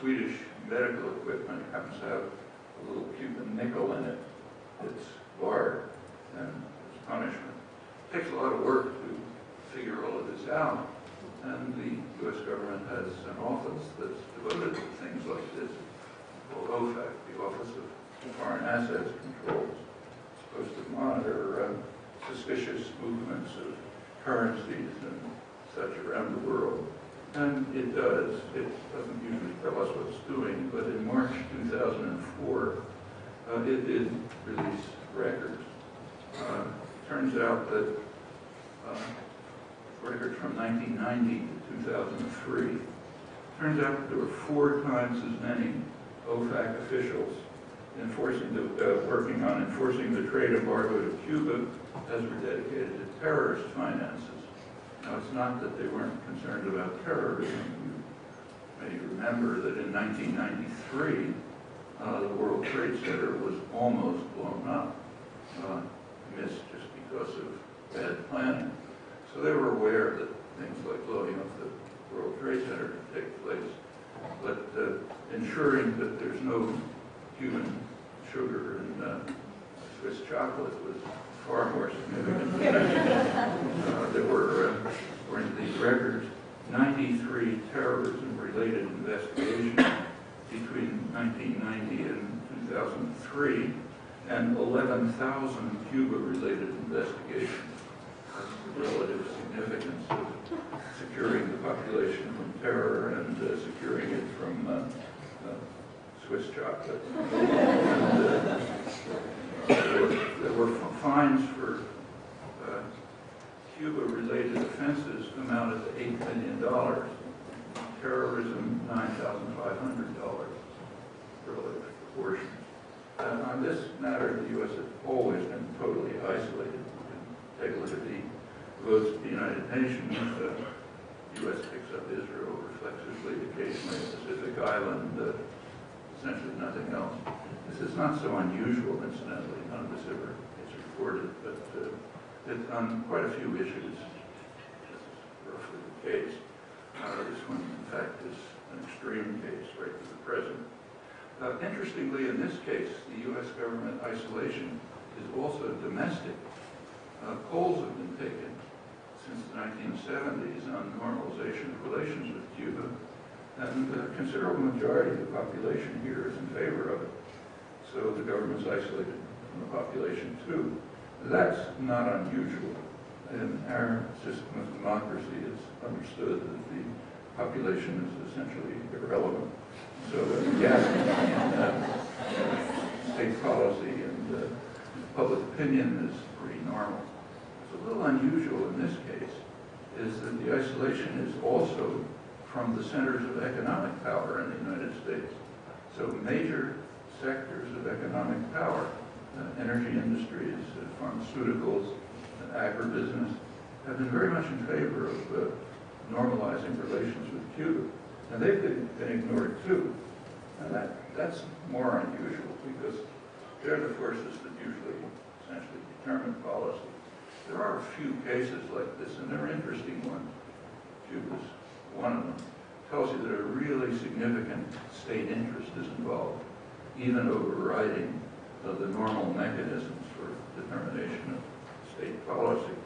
Swedish medical equipment happens to have a little Cuban nickel in it, it's barred and it's punishment. It takes a lot of work to figure all of this out, and the U.S. government has an office that's devoted to things like this, called OFAC, the Office of Foreign Assets Controls. It's supposed to monitor suspicious movements of currencies and such around the world. And it does. It doesn't usually tell us what it's doing, but in March 2004, it did release records. Turns out that records from 1990 to 2003, turns out that there were 4 times as many OFAC officials working on enforcing the trade embargo to Cuba as were dedicated to terrorist finances. Now, it's not that they weren't concerned about terrorism. You may remember that in 1993, the World Trade Center was almost blown up, missed just because of bad planning. So they were aware that things like blowing up the World Trade Center could take place, but ensuring that there's no Cuban sugar and Swiss chocolate was far more significant. There were, according to these records, 93 terrorism-related investigations between 1990 and 2003, and 11,000 Cuba-related investigations. That's the relative significance of securing the population from terror and securing it from Swiss chocolate. And, there were fines for Cuba-related offenses amounted to $8 million. Terrorism, $9,500. Relative proportions. On this matter, the U.S. has always been totally isolated. You can take a look at the votes of the United Nations. The U.S. picks up Israel reflexively, occasionally a Pacific island, essentially nothing else. This is not so unusual, incidentally. None of this ever gets reported, but on quite a few issues, this is roughly the case. This one, in fact, is an extreme case right to the present. Interestingly, in this case, the U.S. government isolation is also domestic. Polls have been taken since the 1970s on normalization of relations with Cuba, and a considerable majority of the population here is in favor of it. So the government's isolated from the population too. That's not unusual. In our system of democracy, it's understood that the population is essentially irrelevant. So the gap in state policy and public opinion is pretty normal. What's a little unusual in this case is that the isolation is also from the centers of economic power in the United States. So major sectors of economic power, energy industries, pharmaceuticals, agribusiness, have been very much in favor of normalizing relations with Cuba. And they've been ignored too. And that's more unusual because they're the forces that usually essentially determine policy. There are a few cases like this, and they're interesting ones. Cuba's one of them. Tells you that a really significant state interest is involved, even overriding the normal mechanisms for determination of state policy.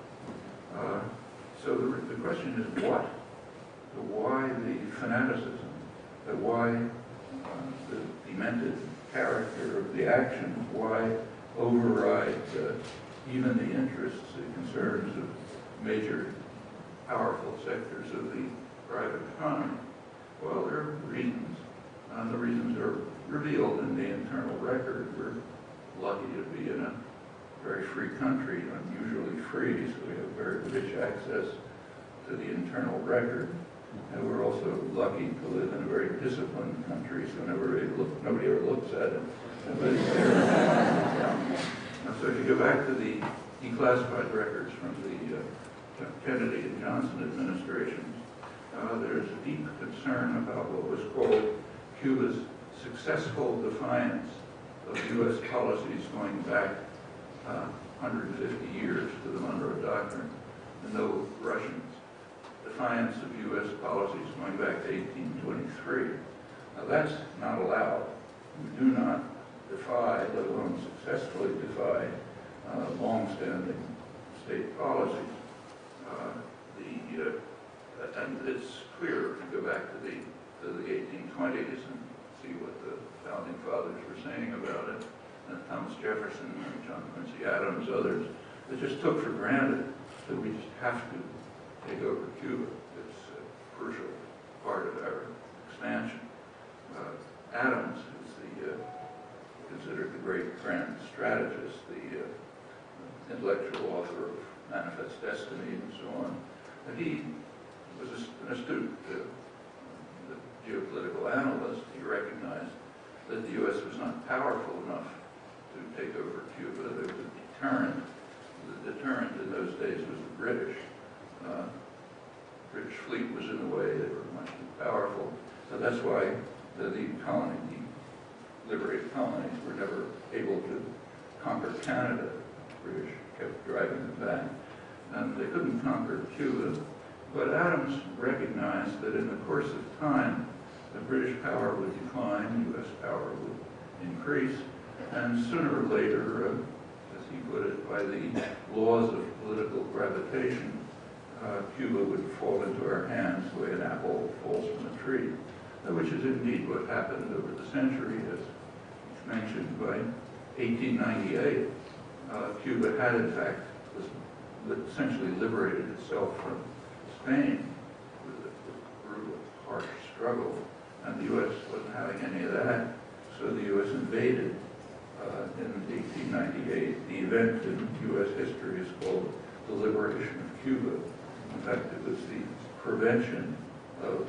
So the question is what? Why the fanaticism? Why the demented character of the actions? Why override even the interests and concerns of major powerful sectors of the private economy? Well, there are reasons. The reasons are revealed in the internal record. We're lucky to be in a very free country, unusually free, so we have very rich access to the internal record. And we're also lucky to live in a very disciplined country, so nobody ever looks at it. So if you go back to the declassified records from the Kennedy and Johnson administrations, there's deep concern about what was called Cuba's successful defiance of U.S. policies going back 150 years to the Monroe Doctrine. No Russians. Defiance of U.S. policies going back to 1823. Now that's not allowed. We do not defy, let alone successfully defy, long-standing state policies. And it's clear if you go back to the 1820s and see what the founding fathers were saying about it, and Thomas Jefferson, and John Quincy Adams, others, they just took for granted that we just have to take over Cuba. It's crucial astute geopolitical analyst, he recognized that the U.S. was not powerful enough to take over Cuba. There was a deterrent. The deterrent in those days was the British. British fleet was in the way. They were much too powerful. So that's why the liberated colonies were never able to conquer Canada. The British kept driving them back. And they couldn't conquer Cuba. But Adams recognized that in the course of time, the British power would decline, U.S. power would increase, and sooner or later, as he put it, by the laws of political gravitation, Cuba would fall into our hands the way an apple falls from a tree, which is indeed what happened over the century. As mentioned, by 1898, Cuba had in fact essentially liberated itself from Spain with a brutal, harsh struggle, and the U.S. wasn't having any of that, so the U.S. invaded in 1898. The event in U.S. history is called the liberation of Cuba. In fact, it was the prevention of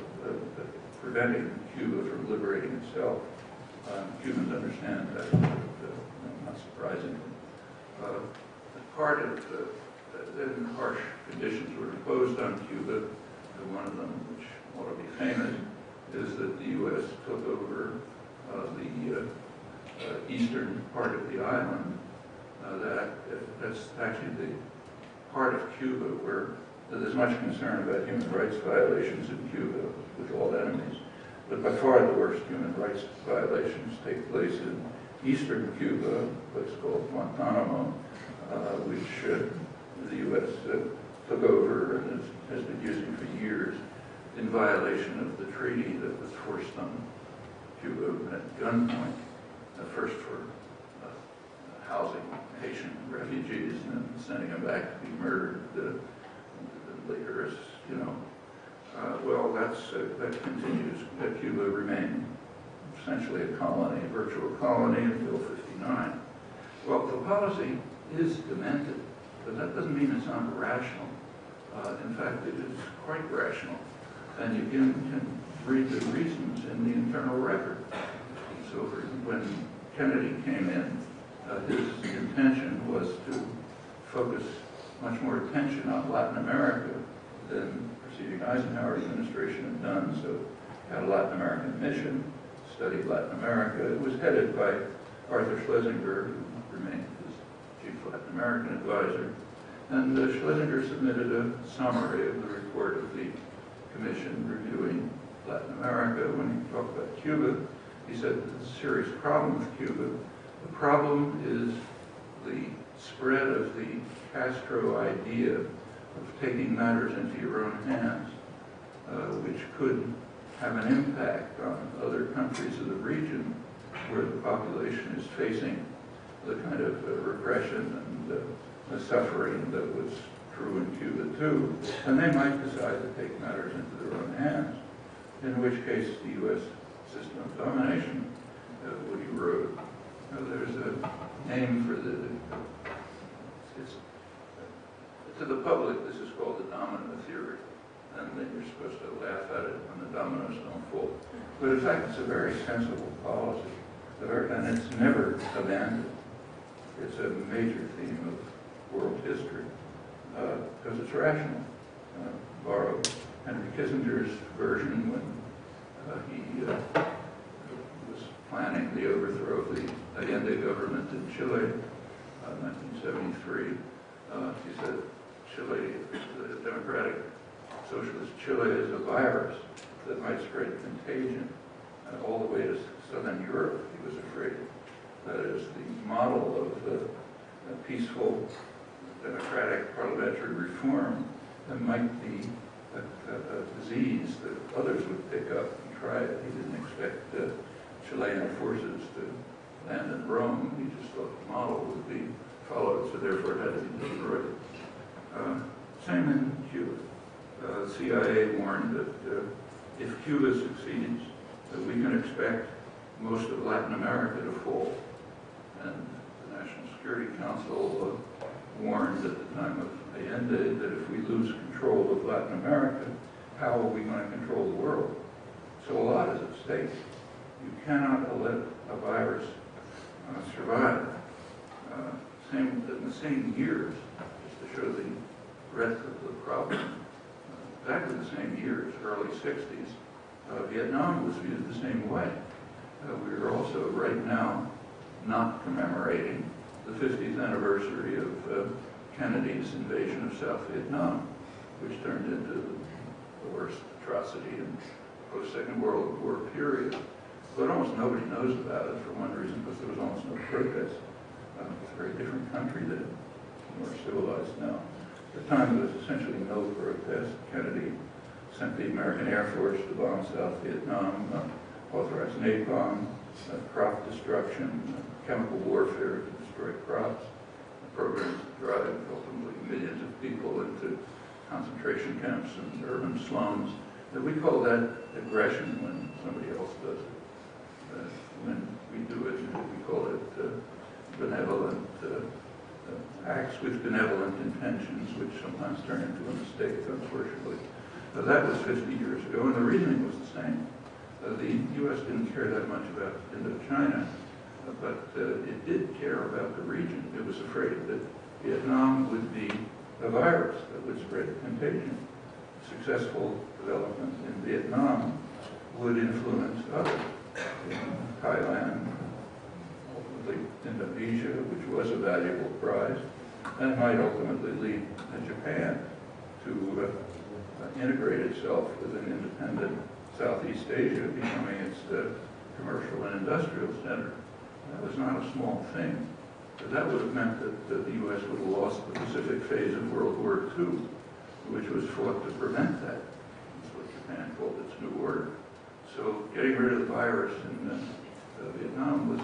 preventing Cuba from liberating itself. Cubans understand that, not surprisingly. Part of then harsh conditions were imposed on Cuba. One of them, which ought to be famous, is that the U.S. took over the eastern part of the island. That's actually the part of Cuba where there's much concern about human rights violations in Cuba with all enemies. But by far the worst human rights violations take place in eastern Cuba, a place called Guantanamo, which the U.S. took over and has been using for years in violation of the treaty that was forced on Cuba at gunpoint, first for housing Haitian refugees and then sending them back to be murdered later, well, that continues. Cuba remained essentially a colony, a virtual colony until '59. Well, the policy is demented, but that doesn't mean it's not rational. In fact, it is quite rational. And you can read the reasons in the internal record. So when Kennedy came in, his intention was to focus much more attention on Latin America than the preceding Eisenhower administration had done. So had a Latin American mission, studied Latin America. It was headed by Arthur Schlesinger, who remained his chief Latin American advisor. And Schlesinger submitted a summary of the report of the commission reviewing Latin America. When he talked about Cuba, he said there's a serious problem with Cuba. The problem is the spread of the Castro idea of taking matters into your own hands, which could have an impact on other countries of the region where the population is facing the kind of repression and the suffering that was true in Cuba too, and they might decide to take matters into their own hands, in which case the U.S. system of domination would erode. There's a name for to the public, this is called the domino theory, and then you're supposed to laugh at it when the dominoes don't fall. But in fact, it's a very sensible policy, and it's never abandoned. It's a major theme of world history, because it's rational. Borrow Henry Kissinger's version when he was planning the overthrow of the Allende government in Chile, 1973. He said, Chile, the democratic socialist Chile, is a virus that might spread contagion all the way to southern Europe, he was afraid. That is, the model of peaceful democratic parliamentary reform that might be a disease that others would pick up and try it. He didn't expect Chilean forces to land in Rome. He just thought the model would be followed, so therefore it had to be destroyed. Same in Cuba. The CIA warned that if Cuba succeeds, that we can expect most of Latin America to fall. And the National Security Council warned at the time of Allende that if we lose control of Latin America, how are we going to control the world? So a lot is at stake. You cannot let a virus survive. In the same years, just to show the breadth of the problem, exactly the same years, early 60s, Vietnam was viewed the same way. We are also right now not commemorating the 50th anniversary of Kennedy's invasion of South Vietnam, which turned into the worst atrocity in the post-Second World War period. But almost nobody knows about it for one reason, because there was almost no protest. It's a very different country than more civilized now. At the time, there was essentially no protest. Kennedy sent the American Air Force to bomb South Vietnam, authorized napalm, crop destruction, chemical warfare to destroy crops, programs to drive ultimately millions of people into concentration camps and urban slums. We call that aggression when somebody else does it. When we do it, we call it benevolent acts with benevolent intentions, which sometimes turn into a mistake, unfortunately. That was 50 years ago, and the reasoning was the same. The U.S. didn't care that much about Indochina, but it did care about the region. It was afraid that Vietnam would be a virus that would spread contagion. Successful development in Vietnam would influence others. Thailand, ultimately Indonesia, which was a valuable prize, and might ultimately lead Japan to integrate itself with an independent Southeast Asia, becoming its commercial and industrial center. That was not a small thing. But that would have meant that the U.S. would have lost the Pacific phase of World War II, which was fought to prevent that. That's what Japan called its New Order. So getting rid of the virus in Vietnam was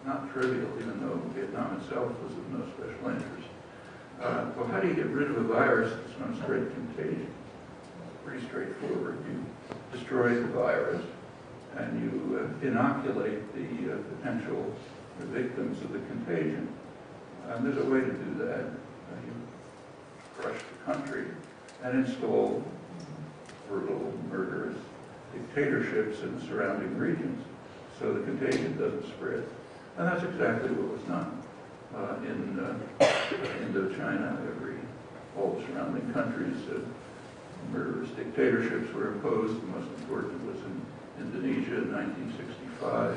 not trivial, even though Vietnam itself was of no special interest. Well, how do you get rid of a virus that's going to spread contagion? Pretty straightforward. You destroy the virus, and you inoculate the potential victims of the contagion. And there's a way to do that. You crush the country and install brutal, murderous dictatorships in the surrounding regions so the contagion doesn't spread. And that's exactly what was done in Indochina. All the surrounding countries, murderous dictatorships were imposed. The most important was in Indonesia in 1965.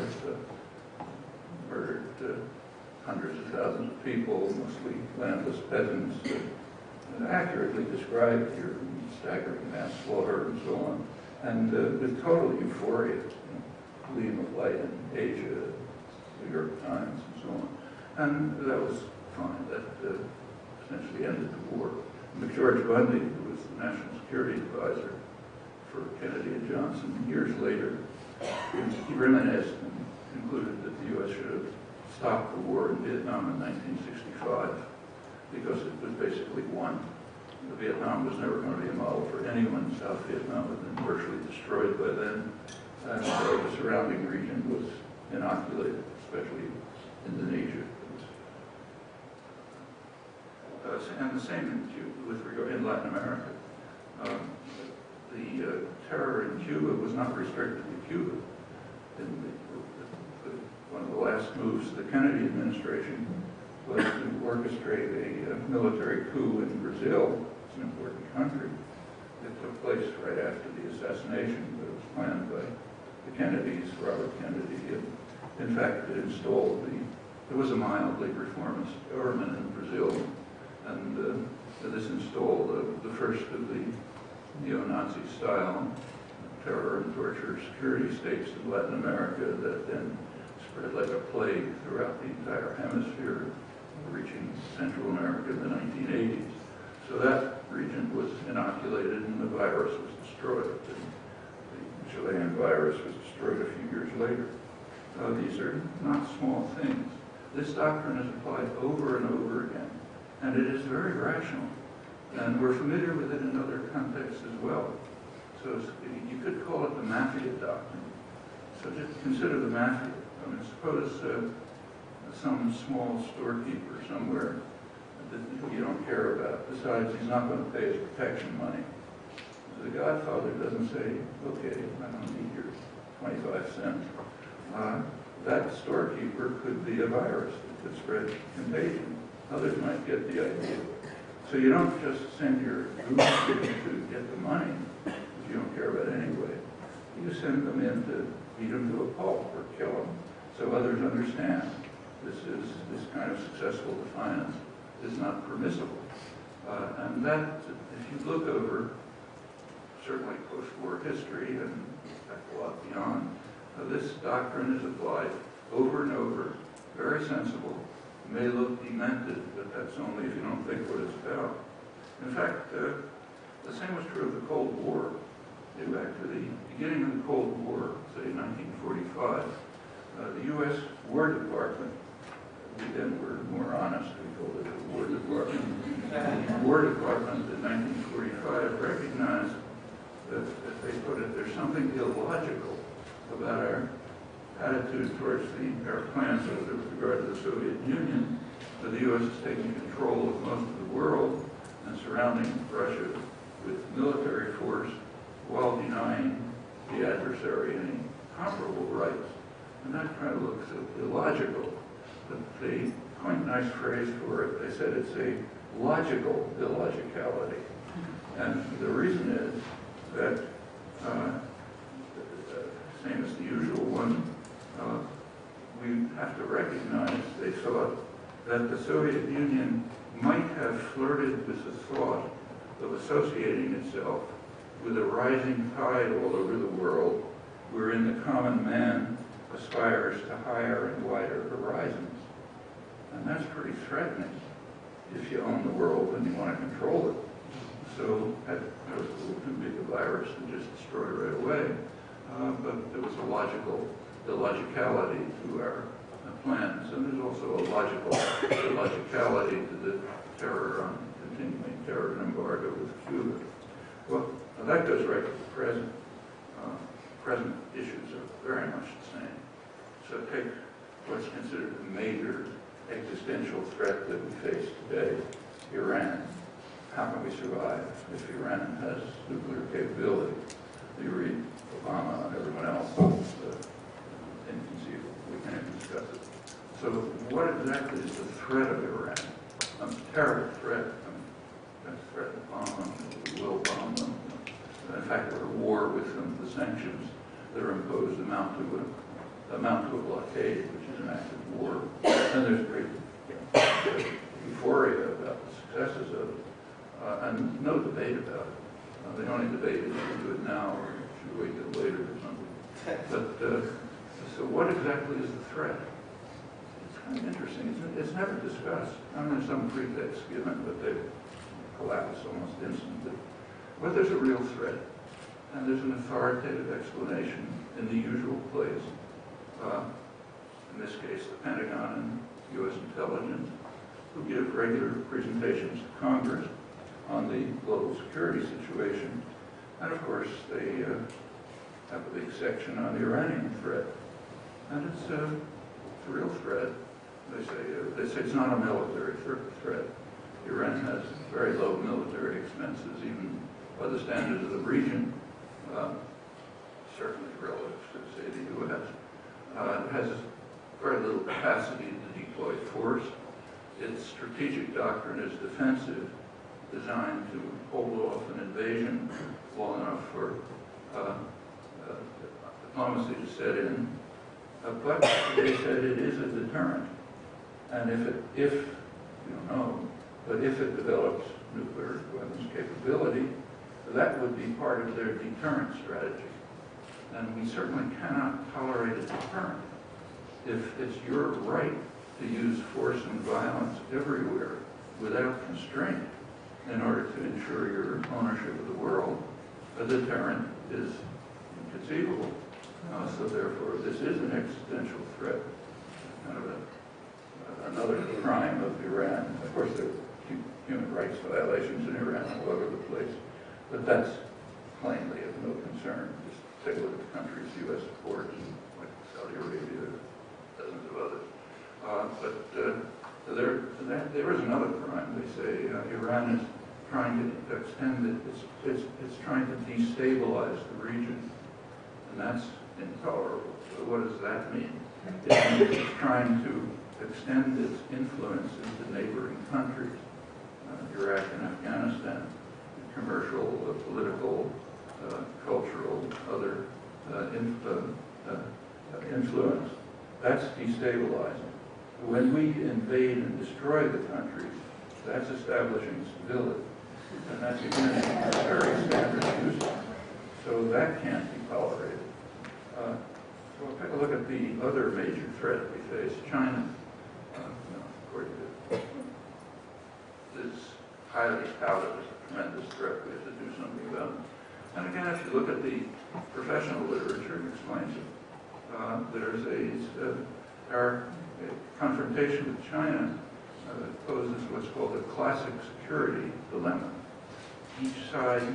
Murdered hundreds of thousands of people, mostly landless peasants, accurately described your staggering mass slaughter and so on. And with total euphoria, gleam of light in Asia, New York Times, and so on. And that was fine. That essentially ended the war. McGeorge Bundy, who was the National Security Advisor for Kennedy and Johnson, years later, he reminisced and concluded that the U.S. should have stopped the war in Vietnam in 1965 because it was basically won. Vietnam was never going to be a model for anyone. South Vietnam had been virtually destroyed by then, and the surrounding region was inoculated, especially Indonesia. And the same with regard in Latin America. The terror in Cuba was not restricted to Cuba. One of the last moves of the Kennedy administration was to orchestrate a military coup in Brazil. It's an important country. It took place right after the assassination, but it was planned by the Kennedys, Robert Kennedy. In fact, it installed there was a mildly reformist government in Brazil, and this installed the first of the neo-Nazi style terror and torture security states in Latin America that then spread like a plague throughout the entire hemisphere, reaching Central America in the 1980s. So that region was inoculated and the virus was destroyed. The Chilean virus was destroyed a few years later. These are not small things. This doctrine is applied over and over again, and it is very rational. And we're familiar with it in other contexts as well. So you could call it the mafia doctrine. So just consider the mafia. I mean, suppose some small storekeeper somewhere that you don't care about decides he's not going to pay his protection money. The Godfather doesn't say, okay, I don't need your 25 cents. That storekeeper could be a virus that could spread contagion. Others might get the idea. So you don't just send your goons to get the money, if you don't care about it anyway. You send them in to beat them to a pulp or kill them, so others understand this kind of successful defiance is not permissible. And that, if you look over certainly post-war history and in fact a lot beyond, this doctrine is applied over and over, very sensible, may look demented, but that's only if you don't think what it's about. In fact, the same was true of the Cold War. Back to the beginning of the Cold War, say 1945, the US War Department, we then were more honest, we called it the War Department. The War Department in 1945 recognized that, as they put it, there's something illogical about our attitude towards our plans with regard to the Soviet Union, that the U.S. is taking control of most of the world and surrounding Russia with military force while denying the adversary any comparable rights. And that kind of looks illogical. But they coined a nice phrase for it. They said it's a logical illogicality. And the reason is that, same as the usual one, we have to recognize, they thought, that the Soviet Union might have flirted with the thought of associating itself with a rising tide all over the world, wherein the common man aspires to higher and wider horizons. And that's pretty threatening if you own the world and you want to control it. So that was a little too big a virus to just destroy right away. But there was a logical illogicality to our plans, and there's also a logical illogicality to the continuing terror embargo with Cuba. Well, that goes right to the present. Present issues are very much the same. So take what's considered a major existential threat that we face today, Iran. How can we survive if Iran has nuclear capability? You read Obama and everyone else, inconceivable. We can't discuss it. So what exactly is the threat of Iran? A terrible threat. That's a threat to bomb them. We will bomb them. In fact, we're at war with them. The sanctions that are imposed amount to a blockade, which is an act of war. And there's great euphoria about the successes of it, and no debate about it. The only debate is should we do it now or should we wait till later or something. But so what exactly is the threat? It's kind of interesting. It's never discussed. I mean, there's some pretext given, but they collapse almost instantly. But there's a real threat, and there's an authoritative explanation in the usual place. In this case, the Pentagon and U.S. intelligence, who give regular presentations to Congress on the global security situation. And of course, they have a big section on the Iranian threat. And it's a real threat. They say it's not a military threat. Iran has very low military expenses, even by the standards of the region, certainly relative to, say, the U.S. It has very little capacity to deploy force. Its strategic doctrine is defensive, designed to hold off an invasion long enough for diplomacy to set in. But they said it is a deterrent. And if you don't know, but if it develops nuclear weapons capability, that would be part of their deterrent strategy. And we certainly cannot tolerate a deterrent. If it's your right to use force and violence everywhere without constraint in order to ensure your ownership of the world, a deterrent is inconceivable. So therefore, this is an existential threat, kind of another crime of Iran. Of course, there are human rights violations in Iran all over the place, but that's plainly of no concern. Just take a look at the countries the U.S. supports, like Saudi Arabia, dozens of others. But there is another crime. They say Iran is trying to extend it. It's trying to destabilize the region, and that's intolerable. So what does that mean? It means it's trying to extend its influence into neighboring countries, Iraq and Afghanistan, commercial, political, cultural, other influence. That's destabilizing. When we invade and destroy the countries, that's establishing stability. And that's, again, very standard use. So that can't be tolerated. So we'll take a look at the other major threat we face, China. According to this highly touted as a tremendous threat we have to do something about it. And again, if you look at the professional literature, it explains it. There's our confrontation with China poses what's called a classic security dilemma. Each side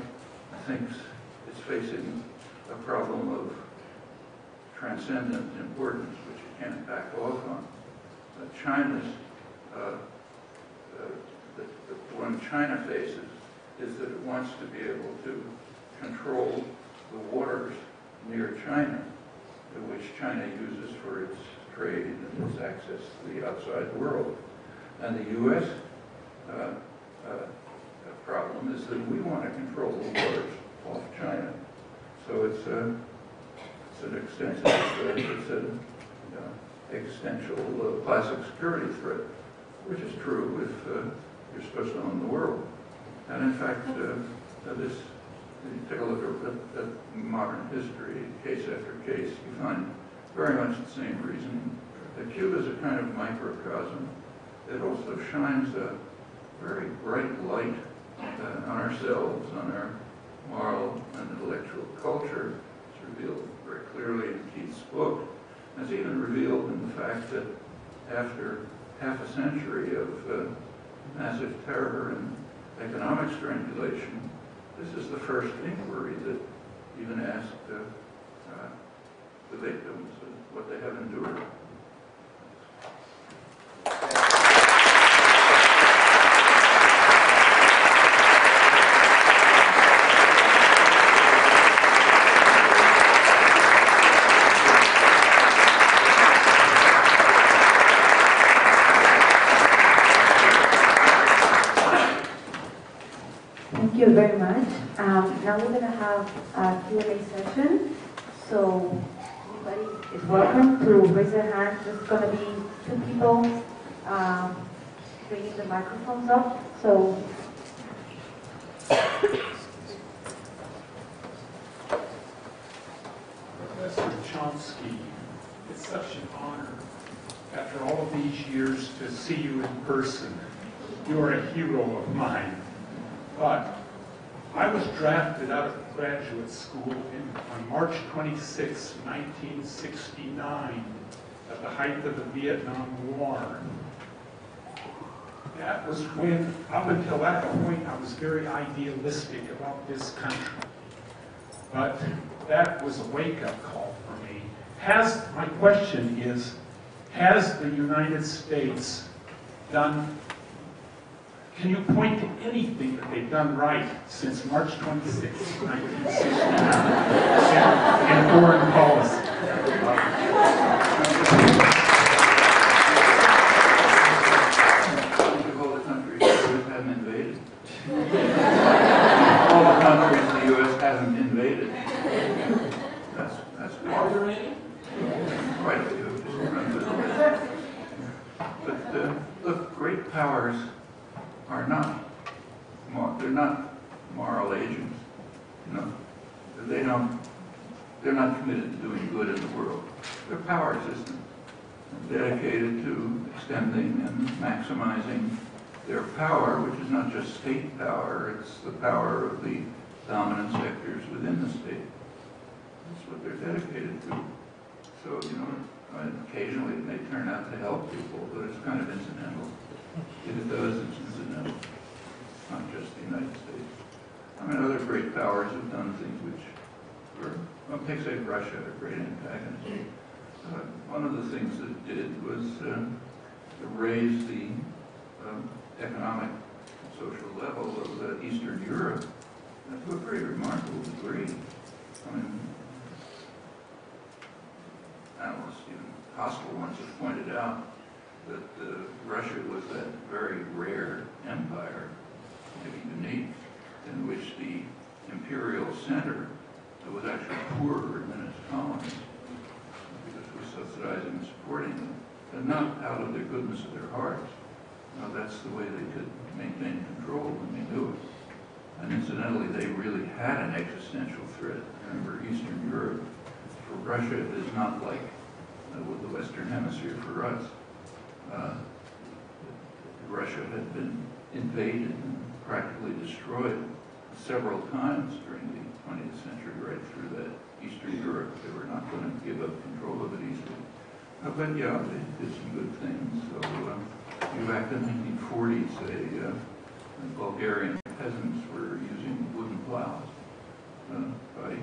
thinks it's facing a problem of transcendent importance, which it can't back off on. China's, the one China faces is that it wants to be able to control the waters near China, which China uses for its trade and its access to the outside world. And the U.S. Problem is that we want to control the waters off China. So it's an extensive, it's an existential classic security threat, which is true if you're supposed to own the world. And in fact, you take a look at modern history, case after case, you find very much the same reasoning. Cuba is a kind of microcosm. It also shines a very bright light on ourselves, on our moral and intellectual culture. It's revealed very clearly in Keith's book. And it's even revealed in the fact that after half a century of massive terror and economic strangulation, this is the first inquiry that even asked the victims what they have endured. Thank you very much. Now we're going to have a Q&A session. So everybody is welcome to raise their hand. There's going to be two people bringing the microphones up. So Professor Chomsky, it's such an honor after all of these years to see you in person. You're a hero of mine. But I was drafted out of graduate school on March 26, 1969, at the height of the Vietnam War. That was when, up until that point, I was very idealistic about this country. But that was a wake-up call for me. My question is, has the United States done, can you point to anything that they've done right since March 26, 1969 in foreign policy? All the countries the U.S. haven't invaded. All the countries the U.S. hasn't invaded. That's good. Are there any? Quite a few. Just remember. But look, great powers are not, they're not moral agents. You know, they're not committed to doing good in the world. They're power systems dedicated to extending and maximizing their power, which is not just state power, it's the power of the dominant sectors within the state. That's what they're dedicated to. So, you know, occasionally it may turn out to help people, but it's kind of incidental. If it does, it's incidental. It's not just the United States. I mean, other great powers have done things which were, well, take, say, Russia, a great antagonist. One of the things that it did was to raise the economic social level of Eastern Europe to a pretty remarkable degree. I mean, analysts, even hostile ones, have pointed out that Russia was that very rare empire, maybe unique, in which the imperial center was actually poorer than its colonies because it was subsidizing and supporting them, and not out of the goodness of their hearts. Now, that's the way they could maintain control when they do it. And incidentally, they really had an existential threat. Remember, Eastern Europe, for Russia, is not like with the Western Hemisphere for us. Russia had been invaded and practically destroyed several times during the 20th century, right through that Eastern Europe. They were not going to give up control of it easily. But yeah, they did some good things. So back in the 1940s, the Bulgarian peasants were using wooden plows. By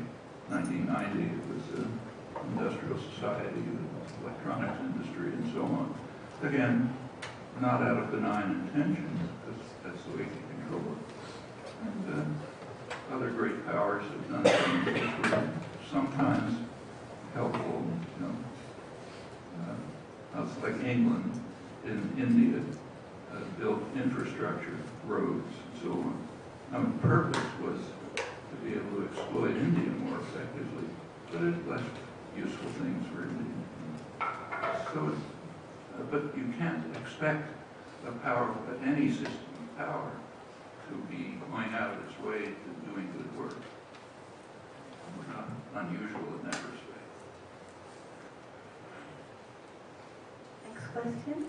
1990, it was an industrial society, electronics industry, and so on. Again, not out of benign intentions, because that's the way you control it. And other great powers have done things which were sometimes helpful. You know, it's like England in India built infrastructure, roads, and so on. The purpose was to be able to exploit India more effectively, but it left useful things for India. So, but you can't expect a power, any system of power, to be going out of its way to doing good work. We're not unusual in that respect. Next question.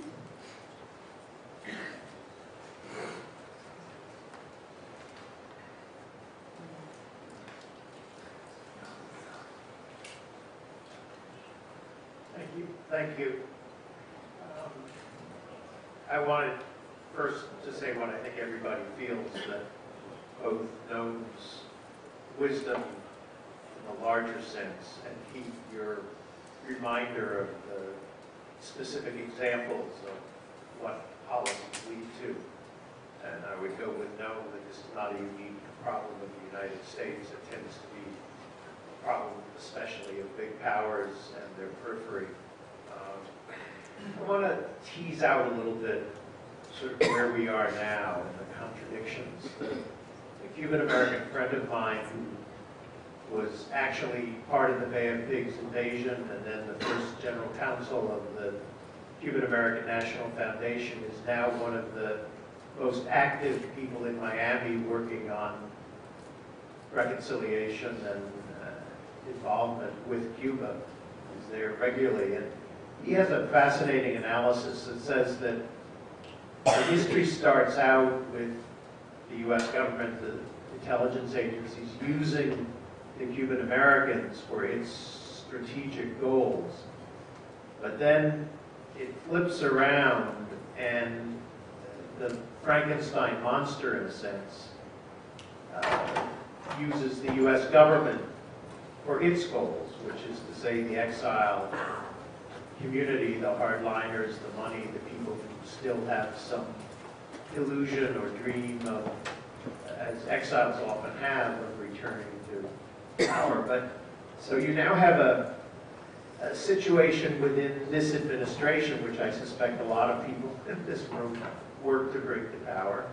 Thank you. I wanted first to say what I think everybody feels, that both Noam's wisdom in a larger sense, and Keith, your reminder of the specific examples of what policies lead to. And I would go with Noam that this is not a unique problem of the United States. It tends to be a problem, especially of big powers and their periphery. I want to tease out a little bit sort of where we are now and the contradictions. The Cuban-American friend of mine who was actually part of the Bay of Pigs invasion and then the first general counsel of the Cuban-American National Foundation is now one of the most active people in Miami working on reconciliation and involvement with Cuba. He's there regularly. And he has a fascinating analysis that says that the history starts out with the US government, the intelligence agencies, using the Cuban-Americans for its strategic goals. But then it flips around and the Frankenstein monster, in a sense, uses the US government for its goals, which is to say the exile community, the hardliners, the money, the people who still have some illusion or dream of, as exiles often have, of returning to power. But so you now have a situation within this administration, which I suspect a lot of people in this room work to bring to power,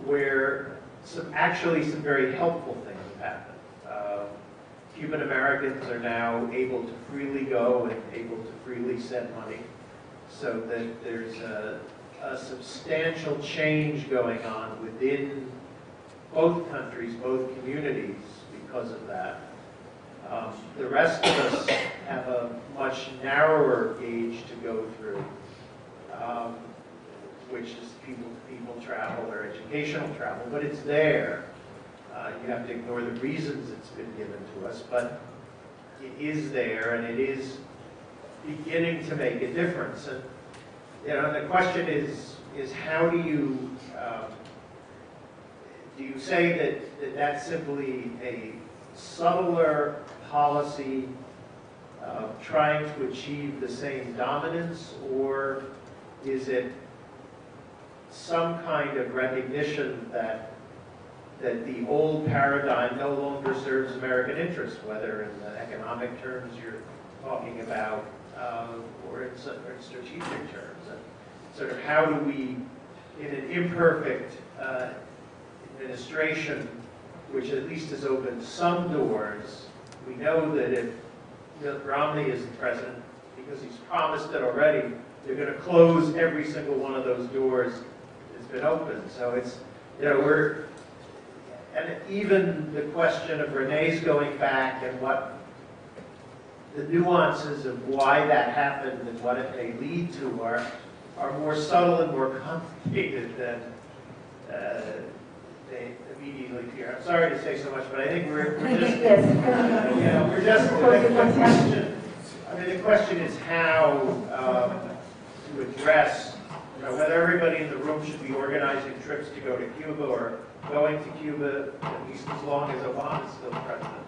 where actually some very helpful things have happened. Cuban-Americans are now able to freely go and able to freely send money, so that there's a substantial change going on within both countries, both communities, because of that. The rest of us have a much narrower gauge to go through, which is people-to-people travel or educational travel, but it's there. You have to ignore the reasons it's been given to us, but it is there and it is beginning to make a difference. And you know, the question is how do you say that that's simply a subtler policy of trying to achieve the same dominance, or is it some kind of recognition that the old paradigm no longer serves American interests, whether in the economic terms you're talking about or in strategic terms. And sort of how do we, in an imperfect administration, which at least has opened some doors, we know that if Romney is the president, because he's promised it already, they're going to close every single one of those doors that's been opened. So it's, and even the question of Renee's going back and what the nuances of why that happened and what it may lead to are more subtle and more complicated than they immediately appear. I'm sorry to say so much, but I think we're just, we're just, the question is how to address, whether everybody in the room should be organizing trips to go to Cuba or going to Cuba, at least as long as Obama is still president.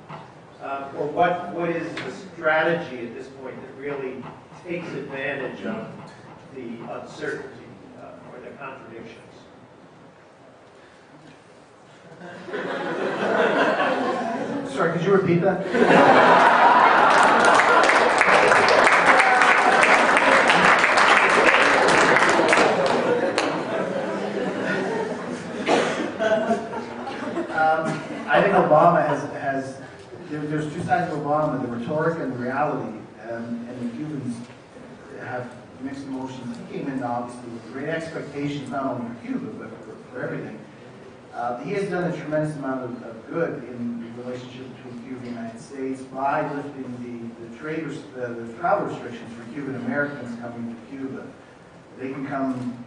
Or what is the strategy at this point that really takes advantage of the uncertainty or the contradictions? Sorry, could you repeat that? I think Obama has there's two sides of Obama, the rhetoric and the reality, and the Cubans have mixed emotions. He came in, obviously, with great expectations, not only for Cuba, but for everything. He has done a tremendous amount of good in the relationship between Cuba and the United States by lifting the travel restrictions for Cuban-Americans coming to Cuba. They can come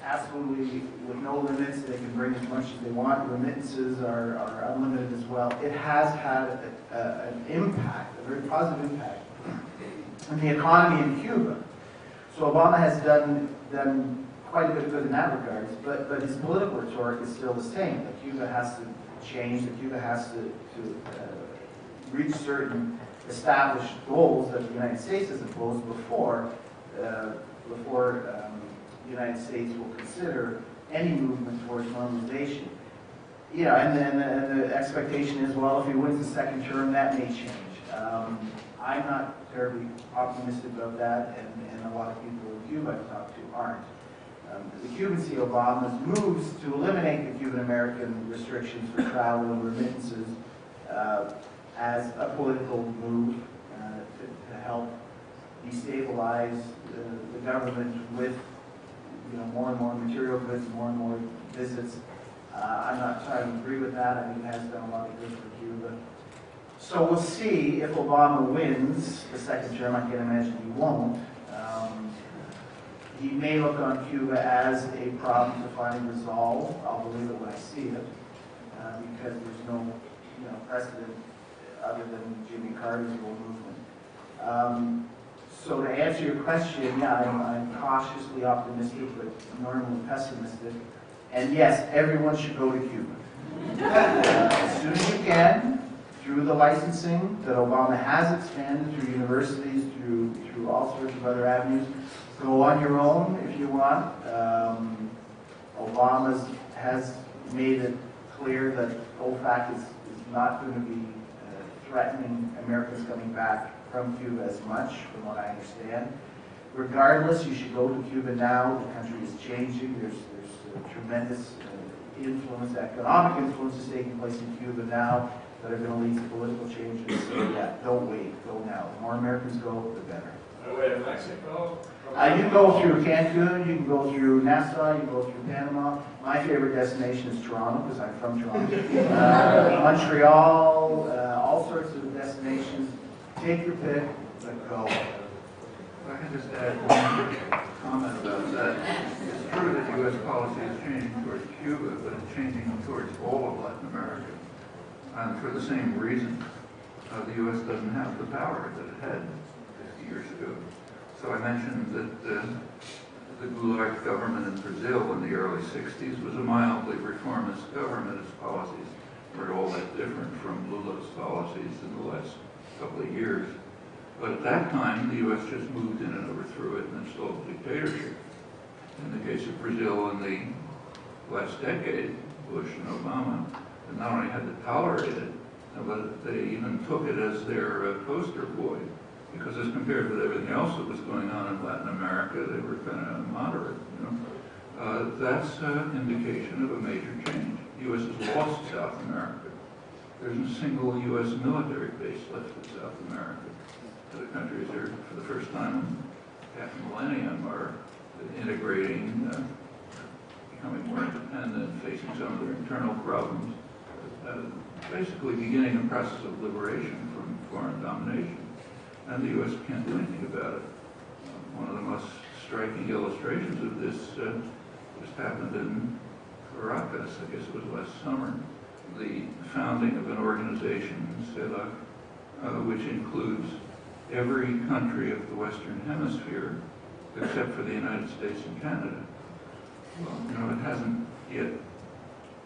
absolutely with no limits. They can bring as much as they want. Remittances are unlimited as well. It has had an impact, a very positive impact, on the economy in Cuba. So Obama has done quite a bit of good in that regard, but his political rhetoric is still the same. That Cuba has to change, that Cuba has to reach certain established goals that the United States has imposed before the United States will consider any movement towards normalization. And the expectation is, well, if he wins the second term, that may change. I'm not terribly optimistic about that, and a lot of people in Cuba I've talked to aren't. The Cubans see Obama's moves to eliminate the Cuban-American restrictions for travel and remittances as a political move to help destabilize the government with more and more material goods, more and more visits. I'm not trying to agree with that. I think it has done a lot of good for Cuba. So we'll see if Obama wins the second term. I can't imagine he won't. He may look on Cuba as a problem to finally resolve. I'll believe it when I see it, because there's no precedent other than Jimmy Carter's whole movement. So to answer your question, yeah, I'm cautiously optimistic, but normally pessimistic. And yes, everyone should go to Cuba. As soon as you can, through the licensing that Obama has expanded, through universities, through all sorts of other avenues. Go on your own if you want. Obama has made it clear that OFAC is not going to be threatening Americans coming back from Cuba as much, from what I understand. Regardless, you should go to Cuba now. The country is changing. There's tremendous influence, economic influence is taking place in Cuba now that are going to lead to political changes. So yeah, don't wait. Go now. The more Americans go, the better. Way to Mexico. You can go through Cancun, you can go through Nassau, you can go through Panama. My favorite destination is Toronto, because I'm from Toronto. Montreal, all sorts of destinations. Take your pick, but go. If I can just add one comment about that. It's true that U.S. policy is changing towards Cuba, but it's changing towards all of Latin America. And for the same reason, the U.S. doesn't have the power that it had 50 years ago. So I mentioned that the Goulart government in Brazil in the early 60s was a mildly reformist government. Its policies weren't all that different from Lula's policies in the last couple of years. But at that time, the U.S. just moved in and overthrew it and installed a dictatorship. in the case of Brazil in the last decade, Bush and Obama, and not only had to tolerate it, but they even took it as their poster boy, because as compared with everything else that was going on in Latin America, they were kind of moderate, you know. That's an indication of a major change. The U.S. has lost South America. There isn't a single U.S. military base left in South America. The countries are, for the first time in half a millennium, are integrating, becoming more independent, facing some of their internal problems, basically beginning a process of liberation from foreign domination. And the U.S. can't do anything about it. One of the most striking illustrations of this just happened in Caracas, I guess it was last summer, the founding of an organization, CELAC, which includes every country of the Western Hemisphere except for the United States and Canada. Well, you know, it hasn't yet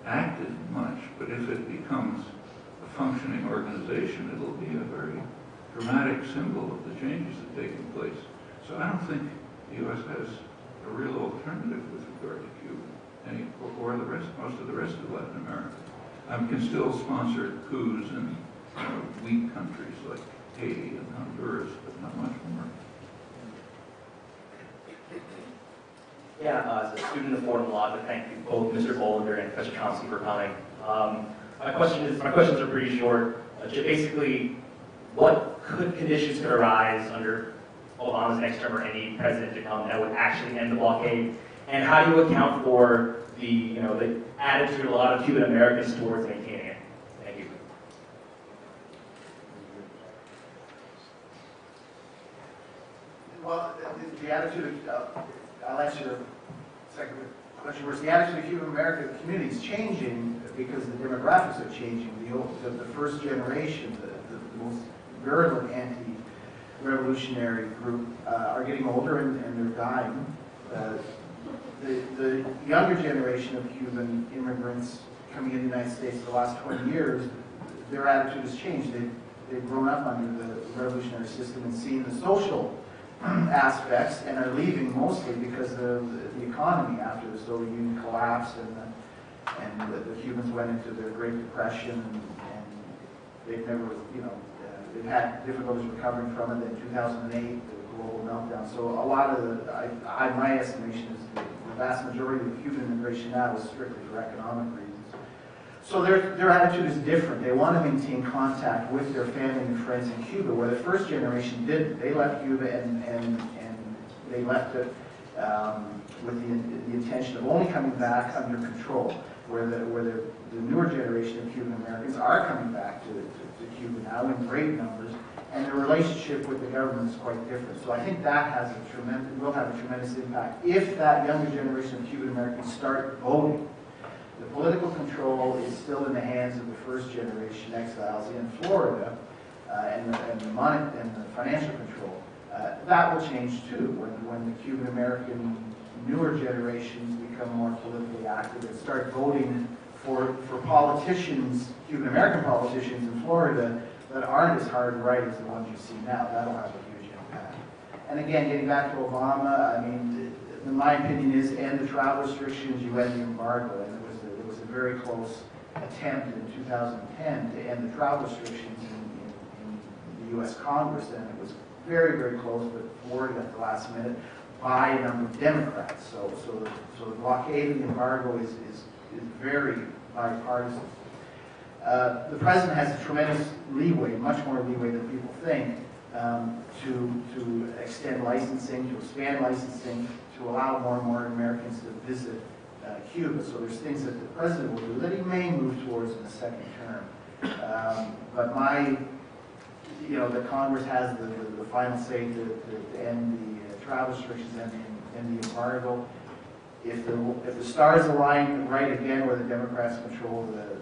acted much, but if it becomes a functioning organization, it'll be a very dramatic symbol of the changes that are taking place. So I don't think the U.S. has a real alternative with regard to Cuba, or the rest, most of the rest of Latin America. Can still sponsor coups in weak countries like Haiti and Honduras, but not much more. Yeah, as a student of Fordham Law, I thank you both Mr. Bolender and Professor Chomsky for coming. My questions are pretty short. Basically, what conditions could arise under Obama's next term or any president to come that would actually end the blockade? And how do you account for the attitude of a lot of Cuban-Americans towards maintaining it? Thank you. Well, the attitude of, I'll answer your second question first. The attitude of Cuban-American community is changing because the demographics are changing. The first generation, the most virulent anti-revolutionary group are getting older and they're dying. The younger generation of Cuban immigrants coming into the United States the last 20 years, their attitude has changed. They've grown up under the revolutionary system and seen the social aspects and are leaving mostly because of the economy after the Soviet Union collapsed and the Cubans went into the Great Depression and they've never, they've had difficulties recovering from it. In 2008, the global meltdown. So a lot of my estimation is the vast majority of Cuban immigration now is strictly for economic reasons. So their attitude is different. They want to maintain contact with their family and friends in Cuba, where the first generation didn't. They left Cuba and they left it with the intention of only coming back under control, where the newer generation of Cuban Americans are coming back to Cuba now in great numbers, and their relationship with the government is quite different. So I think that will have a tremendous impact if that younger generation of Cuban Americans start voting. The political control is still in the hands of the first generation exiles in Florida, and the financial control. That will change too when the Cuban American newer generations become more politically active and start voting for politicians, Cuban American politicians in Florida that aren't as hard right as the ones you see now. That'll have a huge impact. And again, getting back to Obama, I mean, my opinion is end the travel restrictions, you end the embargo. And it was a very close attempt in 2010 to end the travel restrictions in the U.S. Congress, and it was very, very close, but thwarted at the last minute by a number of Democrats. So the blockade and the embargo is very bipartisan. The president has a tremendous leeway, much more leeway than people think, to extend licensing, to expand licensing, to allow more and more Americans to visit Cuba. So there's things that the president will do that he may move towards in the second term. But the Congress has the final say to end the travel restrictions and the embargo. If the stars align right again, where the Democrats control the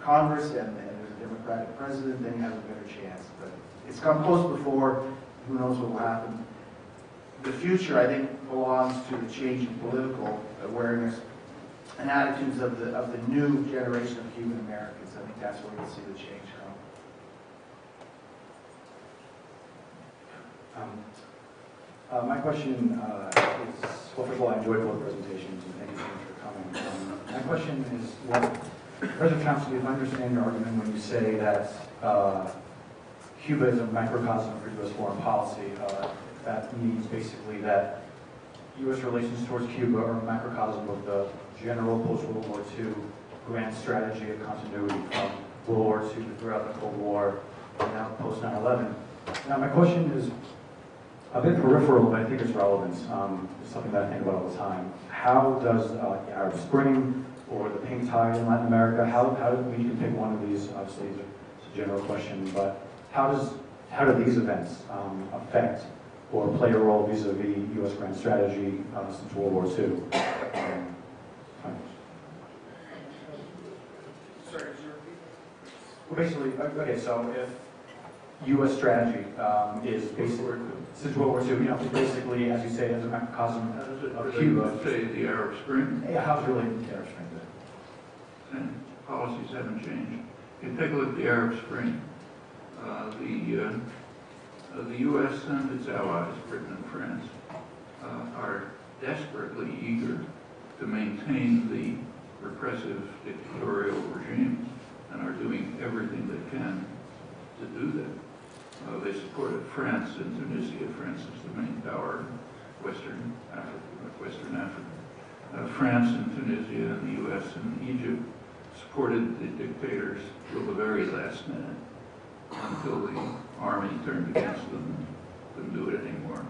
Congress and there's a Democratic president, then you have a better chance. But it's come close before. Who knows what will happen? The future, I think, belongs to the change in political awareness and attitudes of the new generation of Cuban Americans. I think that's where we'll see the change come. My question is, well, first of all, I enjoyed both presentations, and thank you so much for coming. My question is, President Chomsky, if I understand your argument when you say that Cuba is a microcosm for U.S. foreign policy, that means basically that U.S. relations towards Cuba are a microcosm of the general post-World War II grand strategy of continuity from World War II throughout the Cold War and now post-9/11. Now, my question is a bit peripheral, but I think it's relevant. It's something that I think about all the time. How does Arab Spring or the pink tide in Latin America, how do we can pick one of these? Obviously, it's a general question, but how do these events affect or play a role vis-a-vis U.S. grand strategy since World War II? Sorry, could you repeat? Well, basically, okay, so if U.S. strategy is basically, since World War II, basically, as you say, as a microcosm of Cuba. Say the Arab Spring. Yeah, how's it related to the Arab Spring? And policies haven't changed. You take a look at the Arab Spring. The U.S. and its allies, Britain and France, are desperately eager to maintain the repressive dictatorial regimes and are doing everything they can to do that. They supported France in Tunisia. France is the main power in Western Africa. France and Tunisia and the U.S. and Egypt supported the dictators till the very last minute, until the army turned against them and couldn't do it anymore,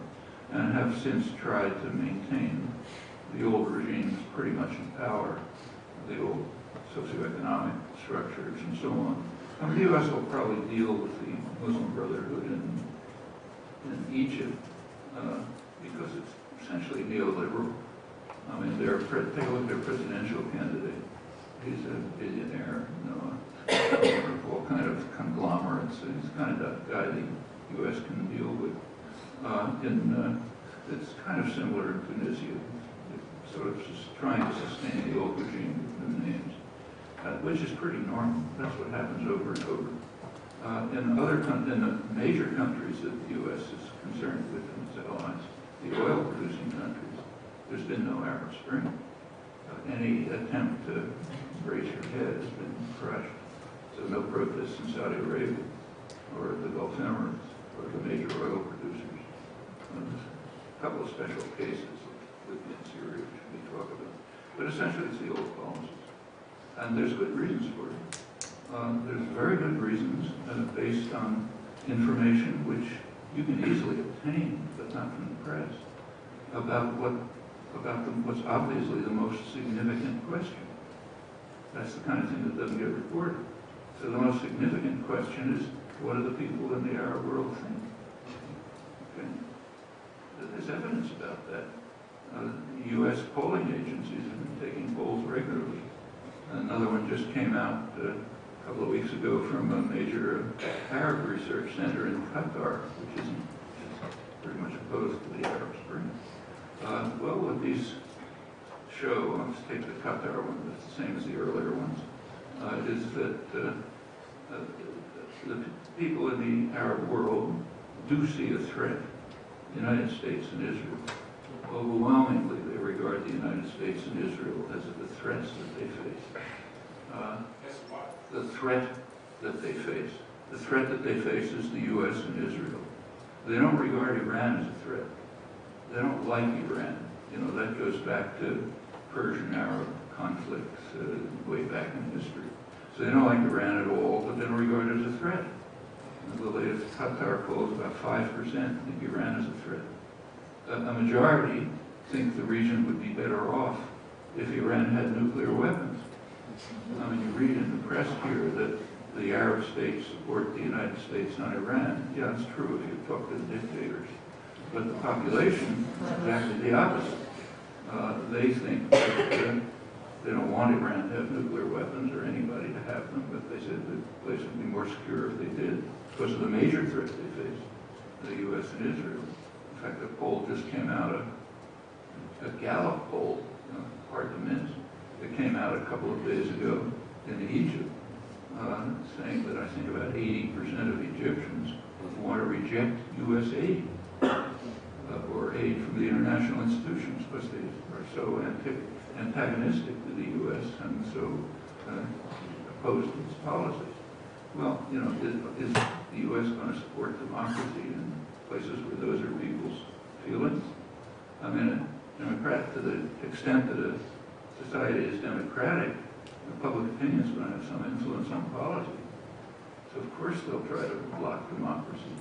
and have since tried to maintain the old regimes pretty much in power, the old socioeconomic structures and so on. I mean, the U.S. will probably deal with the Muslim Brotherhood in Egypt because it's essentially neoliberal. I mean, take a look at their presidential candidate. He's a billionaire, all kind of conglomerates. He's the kind of guy the U.S. can deal with. It's kind of similar in Tunisia, sort of just trying to sustain the old regime with new names, which is pretty normal. That's what happens over and over. In the major countries that the U.S. is concerned with and its allies, the oil-producing countries, there's been no Arab Spring. Any attempt to raise your head has been crushed. So no protests in Saudi Arabia or the Gulf Emirates or the major oil producers. A couple of special cases, Libya and Syria, which we talk about. But essentially it's the old policies. And there's good reasons for it. There's very good reasons based on information which you can easily obtain, but not from the press, about what's obviously the most significant question. That's the kind of thing that doesn't get reported. So the most significant question is, what do the people in the Arab world think? Okay. There's evidence about that. U.S. polling agencies have been taking polls regularly. Another one just came out a couple of weeks ago from a major Arab research center in Qatar, which is pretty much opposed to the Arab Spring. Well, what these show, let's take the Qatar one, that's the same as the earlier ones, is that the people in the Arab world do see a threat, the United States and Israel. Overwhelmingly, they regard the United States and Israel as the threats that they face. The threat that they face. The threat that they face is the U.S. and Israel. They don't regard Iran as a threat. They don't like Iran. That goes back to Persian-Arab conflicts way back in history. So they don't like Iran at all, but they don't regard it as a threat. The latest Qatar poll is about 5% think Iran is a threat. A majority think the region would be better off if Iran had nuclear weapons. I mean, you read in the press here that the Arab states support the United States on Iran. Yeah, it's true if you talk to the dictators. But the population is exactly the opposite. They think that they don't want Iran to have nuclear weapons or anybody to have them, but they said the place would be more secure if they did because of the major threat they face, the U.S. and Israel. In fact, a poll just came out, a Gallup poll, hard to miss. It came out a couple of days ago in Egypt, saying that I think about 80% of Egyptians want to reject U.S. aid, or 80% from the international institutions because they are so antagonistic to the U.S. and so opposed to its policies. Well, you know, is the U.S. going to support democracy in places where those are people's feelings? I mean, a Democrat, to the extent that a society is democratic, the public opinion is going to have some influence on policy. So of course they'll try to block democracy.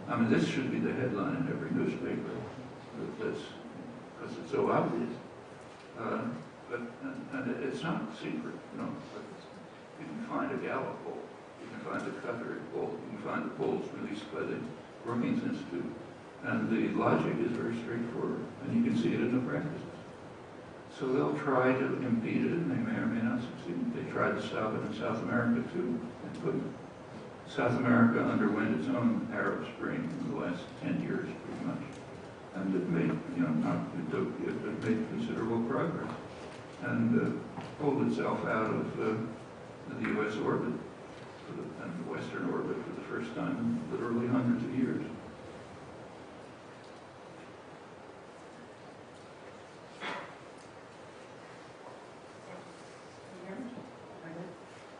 I mean, this should be the headline in every newspaper, because it's so obvious. And it's not secret, you know. But you can find a Gallup poll, you can find a Qatar poll, you can find the polls released by the Brookings Institute, and the logic is very straightforward, and you can see it in the practices. So they'll try to impede it, and they may or may not succeed. They tried to stop it in South America too, and couldn't. South America underwent its own Arab Spring in the last 10 years, pretty much. And it made, you know, not utopia, but it made considerable progress. And pulled itself out of the U.S. orbit, and the Western orbit for the first time in literally hundreds of years.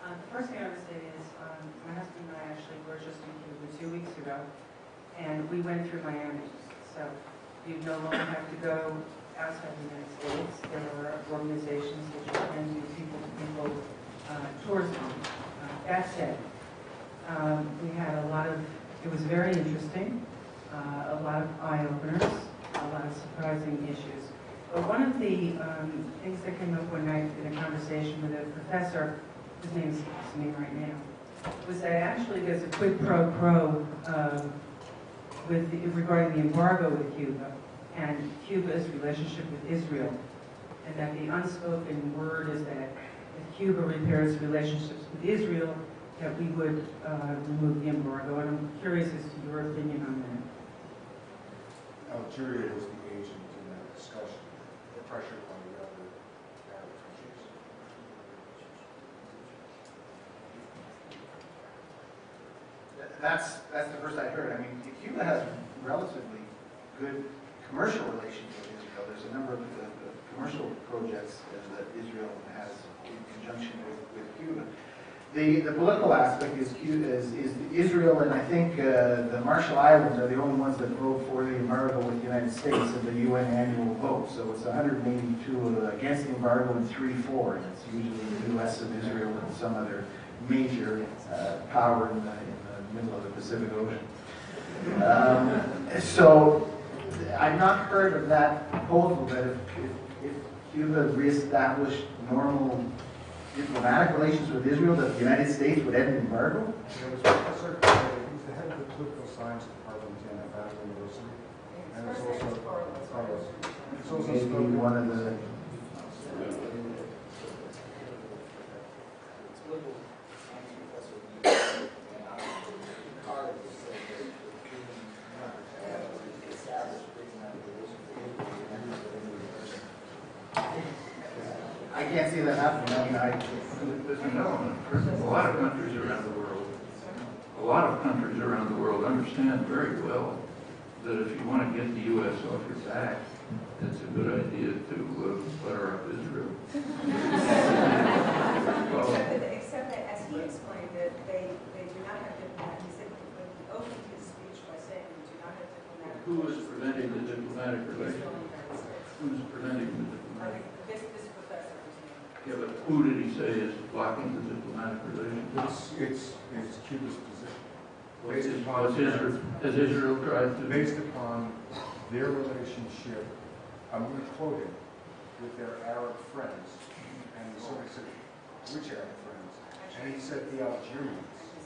The first thing I would say is my husband and I actually were just in Cuba 2 weeks ago, and we went through Miami. So you no longer have to go outside the United States. There are organizations which can do people-to-people tourism. That said, we had a lot of, it was very interesting, a lot of eye-openers, a lot of surprising issues. But one of the things that came up one night in a conversation with a professor, his name escapes me right now, was that actually there's a quid pro quo regarding the embargo with Cuba and Cuba's relationship with Israel, and that the unspoken word is that if Cuba repairs relationships with Israel, that we would remove the embargo. And I'm curious as to your opinion on that. Algeria was the agent in that discussion, pressured by the other Arab countries. That's the first I heard. I mean, Cuba has relatively good commercial relations with Israel. There's a number of commercial projects that Israel has in conjunction with Cuba. The political aspect is Israel, and I think the Marshall Islands are the only ones that vote for the embargo with the United States in the UN annual vote. So it's 182 against the embargo and 3-4. And it's usually the U.S. and Israel and some other major power in the middle of the Pacific Ocean. So I've not heard of that proposal that if Cuba reestablished normal diplomatic relations with Israel, that the United States would end the embargo? There was Professor, he's the head of the political science department in Nevada University, and it's also Maybe one of the I can't see that happening. I mean, There's an element. A lot of countries around the world understand very well that if you want to get the U.S. off your back, it's a good idea to butter up Israel. Except that, as he explained, that they do not have diplomatic. He said when he opened his speech by saying we do not have diplomatic. Who is preventing the diplomatic relations? Who's preventing the diplomatic? This professor. Yeah, but who did he say is blocking the diplomatic relations? It's Cuba's position. Has Israel tried to? Based upon their relationship, I'm going to quote him, with their Arab friends. And he sort of said, which Arab friends? And he said the Algerians. He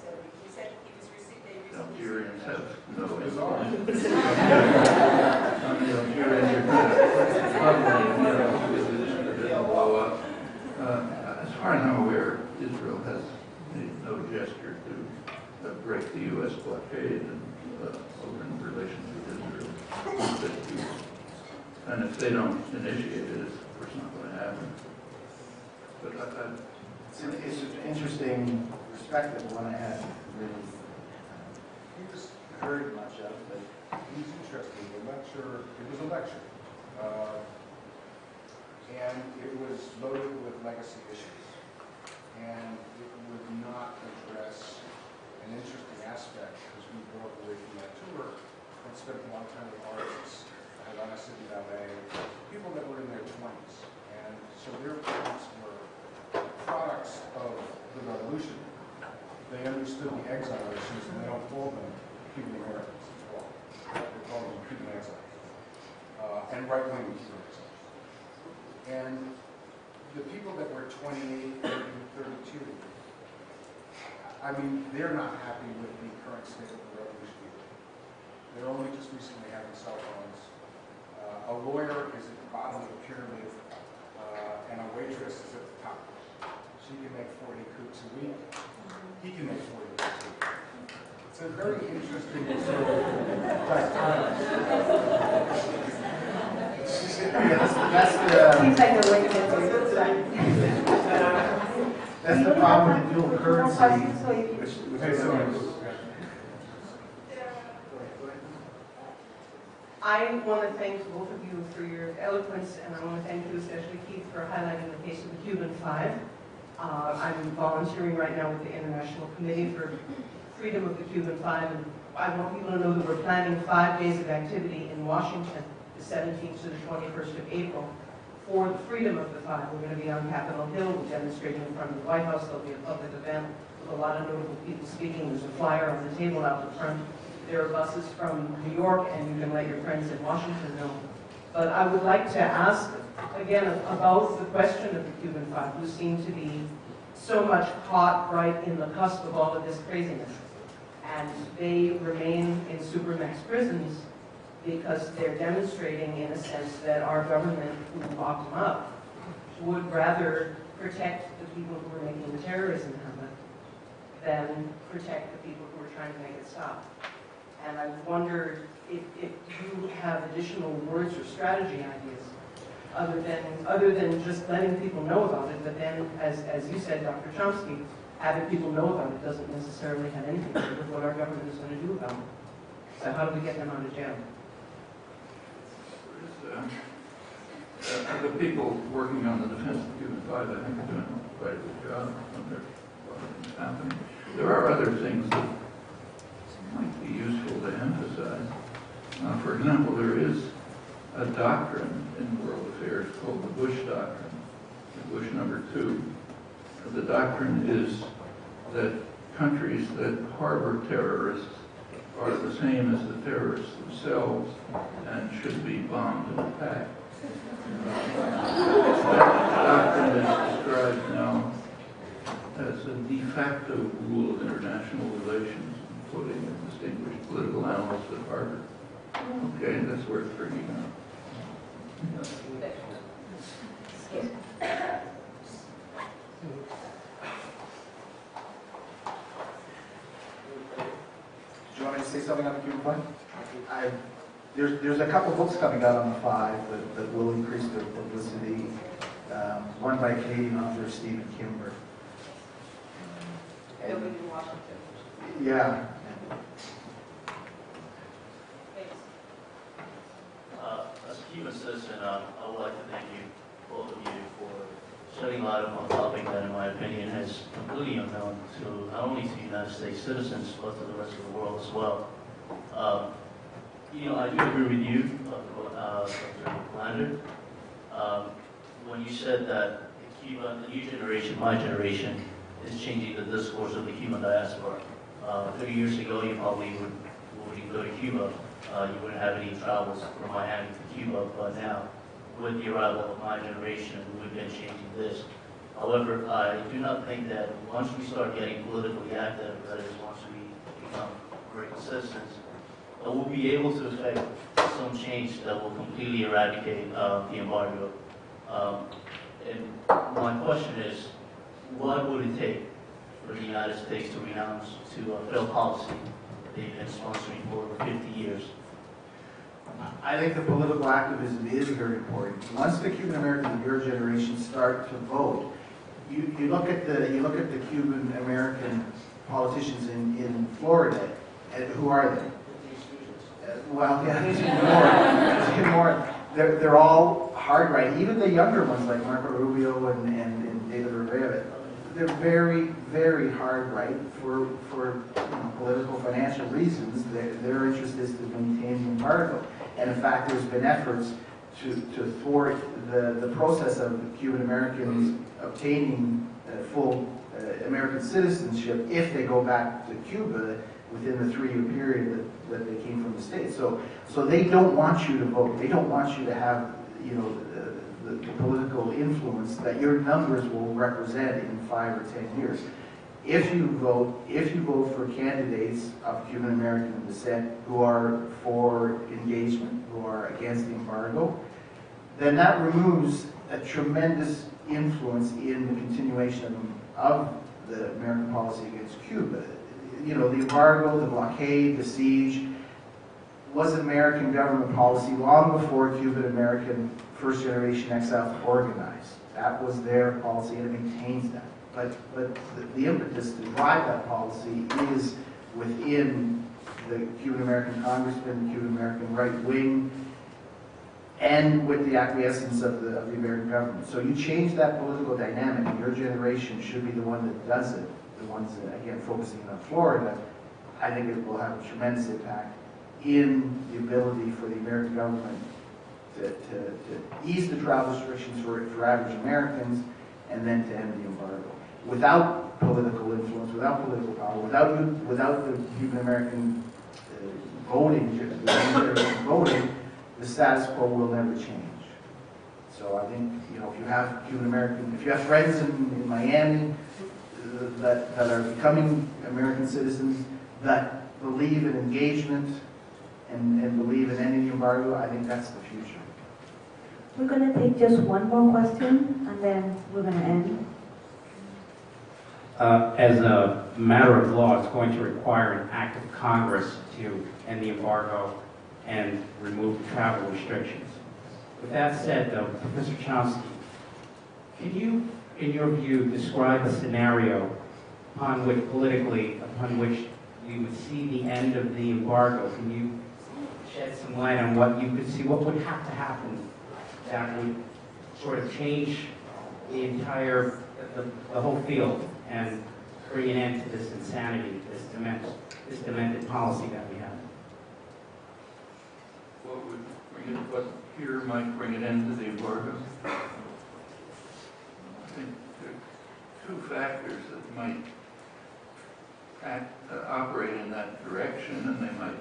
said he was received. Algerians have no Bizarre. influence. I mean, the Algerians are probably, you know, in a position that didn't blow up. As far as I'm aware, Israel has made no gesture to break the U.S. blockade and open relations with Israel. And if they don't initiate it, it's of course not going to happen. But it's an interesting perspective, one I hadn't really heard much of. But He's interesting. The lecture, it was a lecture. And it was loaded with legacy issues. And it would not address an interesting aspect, because we broke away from that tour and spent a lot of time with artists, Havana City Ballet, people that were in their 20s. And so their parents were products of the revolution. They understood the exile issues, and they don't call them Cuban-Americans as well. They call them Cuban exiles. And right-wing Cuban exiles. And the people that were 28, 30, 32, I mean, they're not happy with the current state of the revolution either. They're only just recently having cell phones. A lawyer is at the bottom of the pyramid, and a waitress is at the top. She can make 40 coops a week. He can make 40 coops a week. It's a very interesting sort of dichotomy. Seems like a way to get That's the problem with the dual currency. I want to thank both of you for your eloquence, and I want to thank you especially, Keith, for highlighting the case of the Cuban Five. I'm volunteering right now with the International Committee for Freedom of the Cuban Five, and I want people to know that we're planning 5 days of activity in Washington, the 17th to the 21st of April, for the freedom of the five. We're going to be on Capitol Hill. We're demonstrating in front of the White House. There'll be a public event with a lot of notable people speaking. There's a flyer on the table out in front. There are buses from New York, and you can let your friends in Washington know. But I would like to ask, again, about the question of the Cuban Five, who seem to be so much caught right in the cusp of all of this craziness. And they remain in supermax prisons because they're demonstrating, in a sense, that our government, who locked them up, would rather protect the people who are making the terrorism happen than protect the people who are trying to make it stop. And I wondered if you have additional words or strategy ideas other than just letting people know about it, but then, as you said, Dr. Chomsky, having people know about it doesn't necessarily have anything to do with what our government is going to do about it. So how do we get them out of jail? The people working on the defense of the Cuban Five, I think, are doing quite a good job on their what's happening. There are other things that might be useful to emphasize. For example, there is a doctrine in world affairs called the Bush Doctrine, Bush number 2. The doctrine is that countries that harbor terrorists are the same as the terrorists themselves and should be bombed and attacked. That doctrine is described now as a de facto rule of international relations, quoting a distinguished political analyst at Harvard. Okay, that's worth bringing up. Do you want me to say something on the Cuban Five? There's a couple books coming out on the Five that will increase their publicity. One by Canadian author Stephen Kimber. They'll be in Washington. Yeah. As a Cuban citizen, I would like to thank you, both of you, for shedding light upon a topic that, in my opinion, is completely unknown to not only to United States citizens, but to the rest of the world as well. I do agree with you, Dr. Bolender, when you said that Cuba, the new generation, my generation, is changing the discourse of the Cuban diaspora. 30 years ago, you probably would, when you go to Cuba, you wouldn't have any travels from Miami to Cuba, but now, with the arrival of my generation, we've been changing this. However, I do not think that once we start getting politically active, that is, once we become American citizens, that we'll be able to effect some change that will completely eradicate the embargo. And my question is, what would it take for the United States to renounce to a failed policy they've been sponsoring for over 50 years? I think the political activism is very important. Once the Cuban Americans of your generation start to vote, you look at the Cuban American politicians in Florida, and who are they? Well, yeah, there's even more. They're all hard right. Even the younger ones like Marco Rubio and David Rivera, they're very, very hard right for political, financial reasons. Their interest is to maintain the embargo. And in fact, there's been efforts to thwart the process of Cuban-Americans obtaining full American citizenship if they go back to Cuba within the 3-year period that they came from the States. So they don't want you to vote. They don't want you to have, the political influence that your numbers will represent in 5 or 10 years. If you vote for candidates of Cuban-American descent who are for engagement, who are against the embargo, then that removes a tremendous influence in the continuation of the American policy against Cuba. The embargo, the blockade, the siege was American government policy long before Cuban-American first-generation exiles organized. That was their policy, and it maintains that. But the impetus to drive that policy is within the Cuban-American congressmen, the Cuban-American right wing, and with the acquiescence of the American government. So you change that political dynamic, and your generation should be the one that does it. The ones that, again, focusing on Florida, I think it will have a tremendous impact in the ability for the American government to ease the travel restrictions for average Americans, and then to end the embargo. Without political influence, without political power, without the Cuban-American voting, the status quo will never change. So I think, if you have Cuban-American, if you have friends in Miami that are becoming American citizens, that believe in engagement and believe in ending the embargo, I think that's the future. We're going to take just one more question, and then we're going to end. As a matter of law, it's going to require an act of Congress to end the embargo and remove travel restrictions. With that said, though, Professor Chomsky, can you, in your view, describe a scenario upon which you would see the end of the embargo? Can you shed some light on what you could see, what would have to happen that would sort of change the entire, the whole field and bring an end to this insanity, this demented policy that we have? What here might bring an end to the embargo? I think there are 2 factors that might operate in that direction, and they might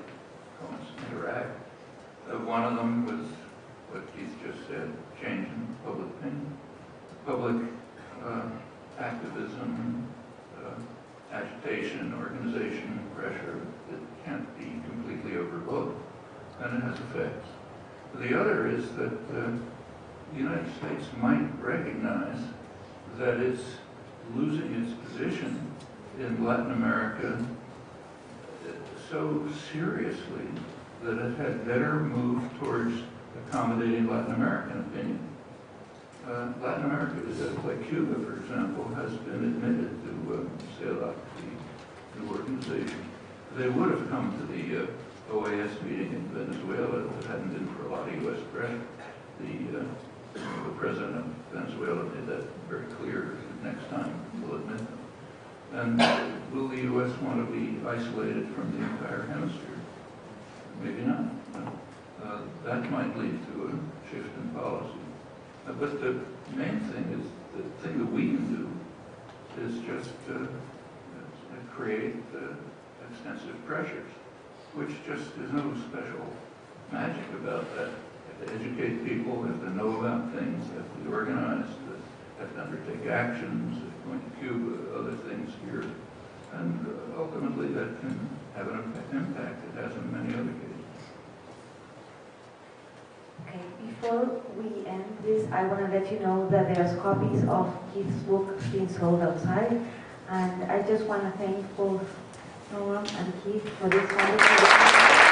interact. One of them was what Keith just said, change in public opinion, public activism, agitation, organization, pressure that can't be completely overlooked, and it has effects. The other is that the United States might recognize that it's losing its position in Latin America so seriously that it had better move towards accommodating Latin American opinion. Latin America, like Cuba, for example, has been admitted to sail out the organization. They would have come to the OAS meeting in Venezuela if it hadn't been for a lot of U.S. pressure. The president of Venezuela made that very clear. Next time we'll admit them. And will the U.S. want to be isolated from the entire hemisphere? Maybe not. That might lead to a shift in policy. But the main thing is, the thing that we can do is just create extensive pressures, which just is no special magic about that. You have to educate people, you have to know about things, you have to be organized, you have to undertake actions, going to Cuba, other things here. And ultimately that can have an impact. It has in many other cases. Okay, before we end this, I want to let you know that there's copies of Keith's book being sold outside. And I just want to thank both Noam and Keith for this wonderful